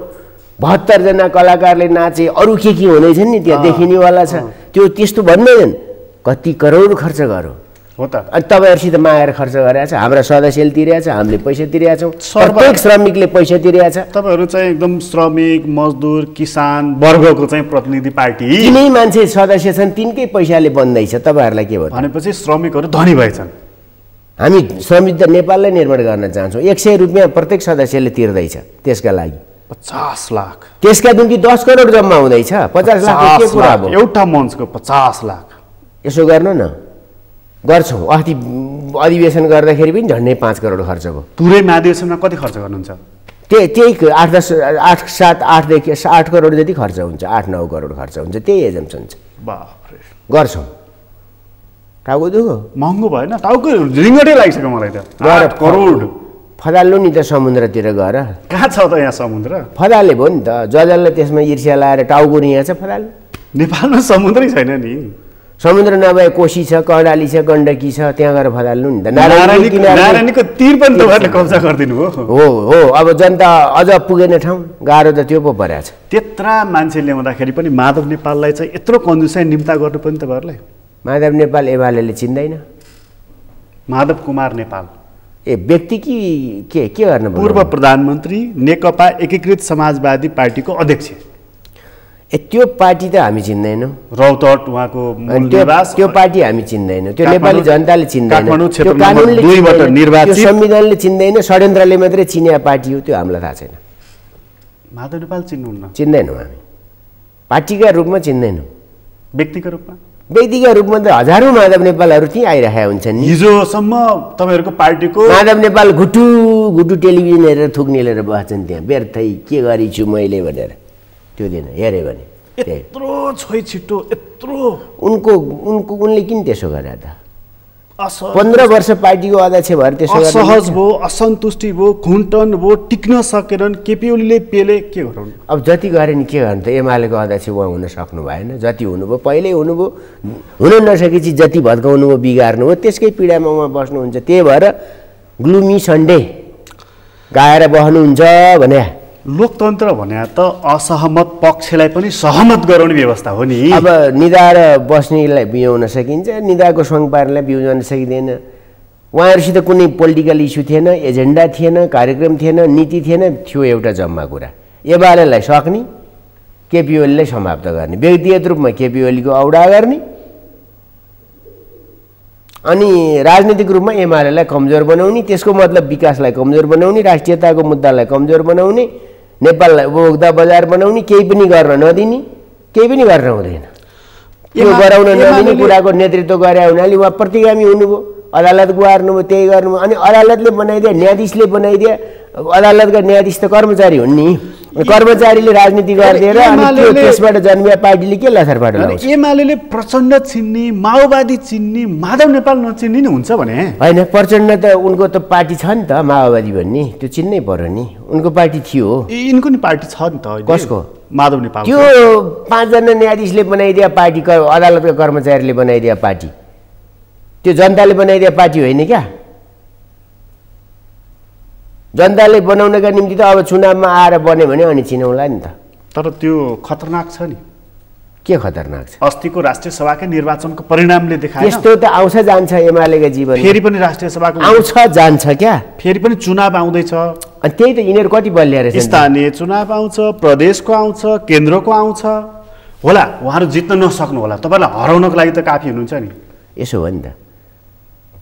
72 जना कलाकारले नाचे, अरू के हुँदैछन् नि त्यहाँ देखिनेवाला छ, त्यो त्यस्तो भन्दैनन्। कति करोड खर्च गरौँ हो त। अनि तपाईँहरूसित मागेर खर्च गरेको छ, हाम्रा सदस्यले तिरेको छ, हामीले पैसा तिरेका छौँ, प्रत्येक श्रमिकले पैसा तिरेको छ। तपाईँहरू चाहिँ एकदम श्रमिक, मजदुर, किसान वर्गको चाहिँ प्रतिनिधि पार्टी। तिनै मान्छे सदस्य छन्, तिनकै पैसाले बन्दैछ। तपाईँहरूलाई के भन्नु? भनेपछि श्रमिकहरू धनी भएछन्। हामी समृद्ध नेपाललाई निर्माण गर्न चाहन्छौँ। 100 रुपियाँ प्रत्येक सदस्यले तिर्दैछ, त्यसका लागि 50 लाख, त्यसका निम्ति 10 करोड जम्मा हुँदैछ। 50 लाख के कुरा भयो? एउटा मञ्चको 50 लाख। यसो गर्नु न, गर्छौँ। अस्ति अधिवेशन गर्दाखेरि पनि झन्डै 5 करोड खर्च भयो। पुरै महाधिवेशनमा कति खर्च गर्नुहुन्छ? त्यही 8 करोड जति खर्च हुन्छ, 8-9 करोड खर्च हुन्छ, त्यही एजम्सन छ। बाफ्रे, गर्छौँ। टाउको दुखो महँगो भएन? टाउको रिङ्गटै लागिसक्यो मलाई त। 8 करोड फदाल्नु नि त समुद्रतिर गएर। कहाँ छ त यहाँ समुद्र? फदाले भयो नि त, जजलले त्यसमा ईर्ष्या लाएर टाउको नि यहाँ छ फदाल्नु। नेपालमा समुद्रै छैन नि। समुद्र नभए कोशी छ, कर्णाली छ, गण्डकी छ, त्यहाँ गएर फदाल्नु नि त। नारायणीको तीर पनि तपाईँहरूले कब्जा गरिदिनु हो। हो अब जनता अझ पुगेन ठाउँ, गाह्रो त त्यो पो परेको छ। त्यत्रा मान्छे ल्याउँदाखेरि पनि माधव नेपाललाई चाहिँ यत्रो कन्जुसाइ निम्ता गर्नु पनि तपाईँहरूलाई? माधव नेपाल एमालेले चिन्दैन। माधव कुमार नेपाल व्यक्ति कि के गर्न? पूर्व प्रधानमन्त्री, नेकपा एकीकृत समाजवादी पार्टीको अध्यक्ष। त्यो पार्टी त हामी चिन्दैनौँ। रौतहट उहाँको मूल निवास। त्यो पार्टी हामी चिन्दैनौँ, त्यो नेपाली जनताले चिन्दैन, काठमाडौँ क्षेत्र नम्बर 2 बाट निर्वाचित, त्यो संविधानले चिन्दैन, षड्यन्त्रले मात्रै चिने पार्टी हो, त्यो हामीलाई थाहा छैन। माधव नेपाल चिन्नुहुन्न? चिन्दैनौँ हामी, पार्टीका रूपमा चिन्दैनौँ। व्यक्तिको रूपमा? व्यक्तिगत रूपमा त हजारौँ माधव नेपालहरू त्यहीँ आइरहेका हुन्छन् नि। हिजोसम्म तपाईँहरूको पार्टीको माधव नेपाल घुटु घुटु टेलिभिजन हेरेर थुक निलेर बस्छन् त्यहाँ, व्यर्थै के गरिछु मैले भनेर। त्यो दिन हेऱ्यो भने यत्रो छोइ छिटो यत्रो उनले किन त्यसो गरे त? 15 वर्ष पार्टीको अध्यक्ष भएर त्यसो असहज भयो, असन्तुष्टि भयो, घुन्टन भयो, टिक्न सकेनन्। केपी ओलीले पेले के गरौँ? अब जति गरे नि के गर्नु त, एमालेको अध्यक्ष उहाँ हुन सक्नु भएन। जति हुनुभयो पहिल्यै हुनुभयो, हुन नसकेपछि जति भत्काउनु भयो बिगार्नु हो, त्यसकै पीडामा उहाँ बस्नुहुन्छ। त्यही भएर ग्लुमी सन्डे गाएर बस्नुहुन्छ भने लोकतन्त्र भने त असहमत पक्षलाई पनि सहमत गराउने व्यवस्था हो नि। अब निधाएर बस्नेलाई बिउन सकिन्छ, निधाको सङ्घ पार्नेलाई बिउन सकिँदैन। उहाँहरूसित कुनै पोलिटिकल इस्यु थिएन, एजेन्डा थिएन, कार्यक्रम थिएन, नीति थिएन, थियो एउटा जम्मा कुरा। एमालेलाई सक्ने, केपी ओलीलाई समाप्त गर्ने, व्यक्तिगत रूपमा केपी ओलीको औडा गर्ने, अनि राजनीतिक रूपमा एमालेलाई कमजोर बनाउने। त्यसको मतलब विकासलाई कमजोर बनाउने, राष्ट्रियताको मुद्दालाई कमजोर बनाउने, नेपाललाई उपभोक्ता बजार बनाउने, केही पनि गर्न नदिने, केही पनि गर्न हुँदैन। यो गराउन नदिने कुराको नेतृत्व गरे हुनाले उहाँ प्रतिगामी हुनुभयो, अदालत गुहार्नुभयो, त्यही गर्नुभयो। अनि अदालतले बनाइदिए, न्यायाधीशले बनाइदिए। अदालतका न्यायाधीश त कर्मचारी हुन् नि, कर्मचारीले राजनीति गरिदिएर अनि त्यो त्यसबाट जन्मिया पार्टीले के लथरबाट लाउँछ? एमाले प्रचण्ड चिन्ने, माओवादी चिन्ने, माधव नेपाल नचिन्ने नि हुन्छ भने होइन। प्रचण्ड त उनको त पार्टी छ नि त, माओवादी भन्ने, त्यो चिन्नै पर्यो नि। उनको पार्टी थियो, यिनको नि पार्टी छ नि त। कसको? माधव नेपाल। त्यो 5 जना न्यायाधीशले बनाइदिया पार्टी, अदालतका कर्मचारीले बनाइदिया पार्टी, त्यो जनताले बनाइदिया पार्टी होइन क्या। जनताले बनाउनका निम्ति त अब चुनावमा आएर बन्यो भने अनि चिनाउला नि त। तर त्यो खतरनाक छ नि। के खतरनाक छ? अस्तिको राष्ट्रिय सभाकै निर्वाचनको परिणामले देखायो। त्यस्तो त आउँछ जान्छ एमालेको जीवन, फेरि पनि राष्ट्रिय सभाको आउँछ जान्छ क्या, फेरि पनि चुनाव आउँदैछ। अनि त्यही त यिनीहरू कति बलिया रहेछ। स्थानीय चुनाव आउँछ, प्रदेशको आउँछ, केन्द्रको आउँछ। होला उहाँहरू जित्न नसक्नु होला, तपाईँलाई हराउनको लागि त काफी हुनुहुन्छ नि। यसो हो नि त,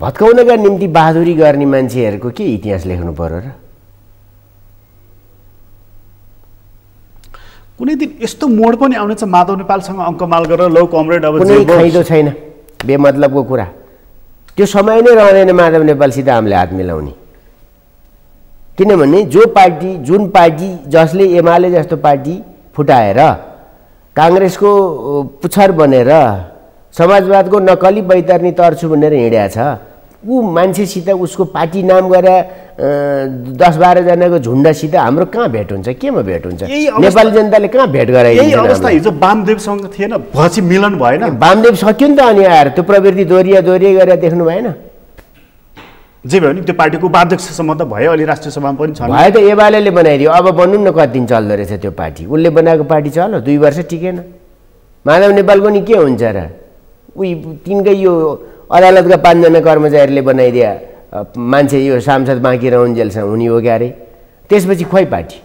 भत्काउनका निम्ति बहादुरी गर्ने मान्छेहरूको के इतिहास लेख्नु पर्यो र? कुनै दिन यस्तो मोड पनि आउनेछ माधव नेपालसँग अङ्कमाल गरेर लौ कमरेड अब कुनै खैदो छैन, बेमतलबको कुरा। त्यो समय नै रहँदैन माधव नेपालसित हामीले हात मिलाउने। किनभने जो पार्टी, जुन पार्टी जसले एमाले जस्तो पार्टी फुटाएर काङ्ग्रेसको पुच्छर बनेर समाजवादको नक्कली बैतरनी तर्छु भनेर हिँड्या छ, ऊ मान्छेसित उसको पार्टी नाम गरेर 10-12 जनाको झुन्डसित हाम्रो कहाँ भेट हुन्छ? केमा भेट हुन्छ? नेपाली जनताले कहाँ भेट गराइदिन्छ? यही अवस्था हिजो वामदेवसँग थिएन, पछि मिलन भएन। वामदेव सक्यो नि त, अनि आएर त्यो प्रवृत्ति दोहोरिया गरेर देख्नु भएन? जे भयो नि त्यो पार्टीको उपाध्यक्षसम्म त भयो, अलि राष्ट्रिय सभामा पनि छ। भयो त, एमाले बनाइदियो। अब भन्नु न कति दिन चल्दो रहेछ त्यो पार्टी? उसले बनाएको पार्टी चल्यो 2 वर्ष टिकेन। माधव नेपालको नि के हुन्छ र? उही तिनकै यो अदालतका 5 जना कर्मचारीले बनाइदिया मान्छे यो सांसद बाँकी रहन्जेलसँग हुने हो क्या अरे? त्यसपछि खोइ पार्टी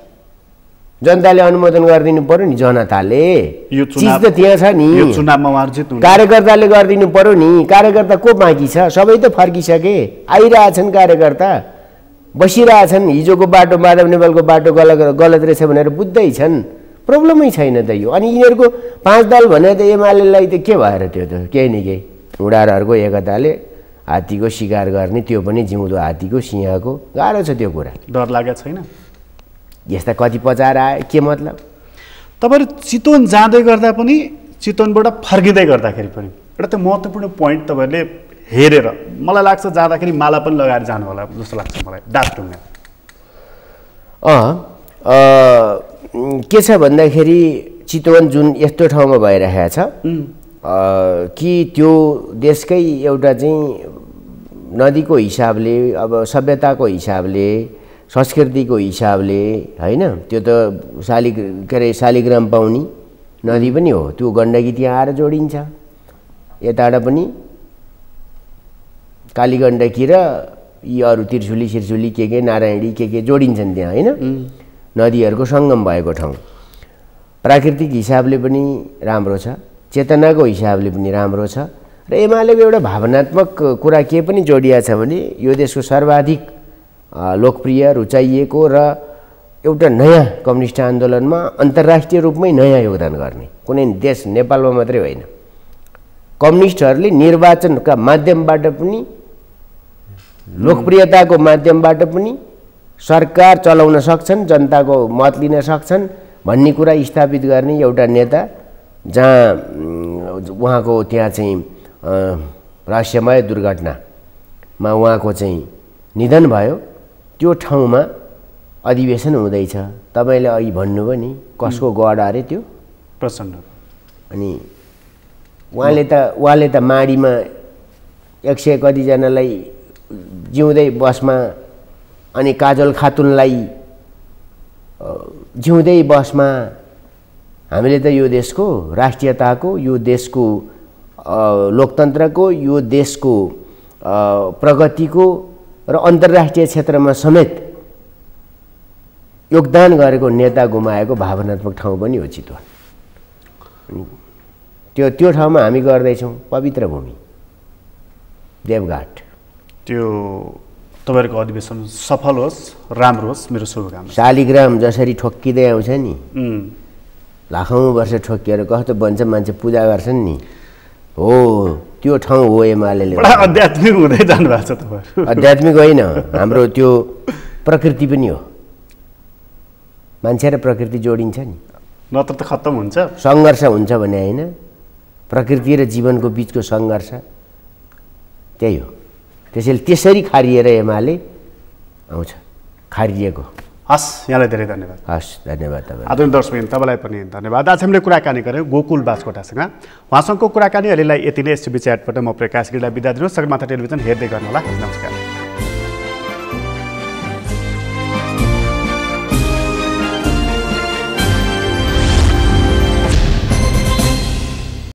जनताले अनुमोदन गरिदिनु पर्यो नि। जनताले चिज त त्यहाँ छ नि, यो चुनावमा उहाँहरू जित्नु, कार्यकर्ताले गरिदिनु पर्यो नि। कार्यकर्ता को बाँकी छ? सबै त फर्किसके, आइरहेछन् कार्यकर्ता, बसिरहेछन्। हिजोको बाटो माधव नेपालको बाटो गलत रहेछ भनेर बुझ्दैछन्, प्रब्लमै छैन त यो। अनि यिनीहरूको 5 दल भने त एमालेलाई त के भएर? त्यो त केही न केही उडारहरूको एकताले हात्तीको शिकार गर्ने, त्यो पनि जिउँदो हात्तीको, सिंहको। गाह्रो छ त्यो कुरा। डर लागेको छैन? यस्ता कति पचाएर आयो, के मतलब? तपाईँहरू चितवन जाँदै गर्दा पनि, चितवनबाट फर्किँदै गर्दाखेरि पनि एउटा त्यो महत्त्वपूर्ण पोइन्ट तपाईँहरूले हेरेर, मलाई लाग्छ जाँदाखेरि माला पनि लगाएर जानु होला जस्तो लाग्छ मलाई, दापटुङमा। के छ भन्दाखेरि चितवन जुन यस्तो ठाउँमा भइरहेको छ कि त्यो देशकै एउटा चाहिँ नदीको हिसाबले, अब सभ्यताको हिसाबले, संस्कृतिको हिसाबले होइन, त्यो त शालिग्राम पाउने नदी पनि हो। त्यो गण्डकी त्यहाँ आएर जोडिन्छ, यताबाट पनि कालीगण्डकी र यी अरू त्रिशुली सिर्सुली के नारायणी के जोडिन्छन् त्यहाँ होइन। नदीहरूको सङ्गम भएको ठाउँ, प्राकृतिक हिसाबले पनि राम्रो छ, चेतनाको हिसाबले पनि राम्रो छ। र एमालेको एउटा भावनात्मक कुरा के पनि जोडिया छ भने यो देशको सर्वाधिक लोकप्रिय, रुचाइएको र एउटा नयाँ कम्युनिस्ट आन्दोलनमा अन्तर्राष्ट्रिय रूपमै नयाँ योगदान गर्ने कुनै देश नेपालमा मात्रै होइन। कम्युनिस्टहरूले निर्वाचनका माध्यमबाट पनि, लोकप्रियताको माध्यमबाट पनि सरकार चलाउन सक्छन्, जनताको मत लिन सक्छन् भन्ने कुरा स्थापित गर्ने एउटा नेता, जहाँ उहाँको त्यहाँ चाहिँ रहस्यमय दुर्घटना उहाँको चाहिँ निधन भयो, त्यो ठाउँमा अधिवेशन हुँदैछ। तपाईँले अघि भन्नुभयो नि कसको गढ अरे त्यो प्रचण्ड। अनि उहाँले त माडीमा 100 कतिजनालाई जिउँदै बसमा अनि काजल खातुनलाई जिउँदै बसमा हामीले त यो देशको राष्ट्रियताको, यो देशको लोकतन्त्रको, यो देशको प्रगतिको र अन्तर्राष्ट्रिय क्षेत्रमा समेत योगदान गरेको नेता गुमाएको भावनात्मक ठाउँ पनि हो चितवन। त्यो ठाउँमा हामी गर्दैछौँ पवित्र भूमि देवघाट। त्यो तपाईँहरूको अधिवेशन सफल होस्, राम्रो होस्, मेरो शुभकामना। शालिग्राम जसरी ठोक्किँदै आउँछ नि, लाखौँ वर्ष ठोकिएर कस्तो बन्छ, मान्छे पूजा गर्छन् नि, हो त्यो ठाउँ हो एमाले। बडा आध्यात्मिक हुँदै जानुभएको छ तपाईँहरू। आध्यात्मिक होइन, हाम्रो त्यो प्रकृति पनि हो। मान्छे र प्रकृति जोडिन्छ नि, नत्र त खत्तम हुन्छ। सङ्घर्ष हुन्छ भने होइन, प्रकृति र जीवनको बिचको सङ्घर्ष त्यही हो। त्यसरी खारिएर एमाले आउँछ, खारिएको। हस्, यहाँलाई धेरै धन्यवाद। हस्, धन्यवाद तपाईँ। आदरणीय दर्शकबिन, तपाईँलाई पनि धन्यवाद। आज हामीले कुराकानी गऱ्यौँ गोकुल बास्कोटासँग। उहाँसँगको कुराकानी अहिलेलाई यति नै। एसटिभी च्याटबाट म प्रकाश गिरीलाई बिदा दिनुहोस्। सगरमाथा टेलिभिजन हेर्दै गर्नुहोला। नमस्कार।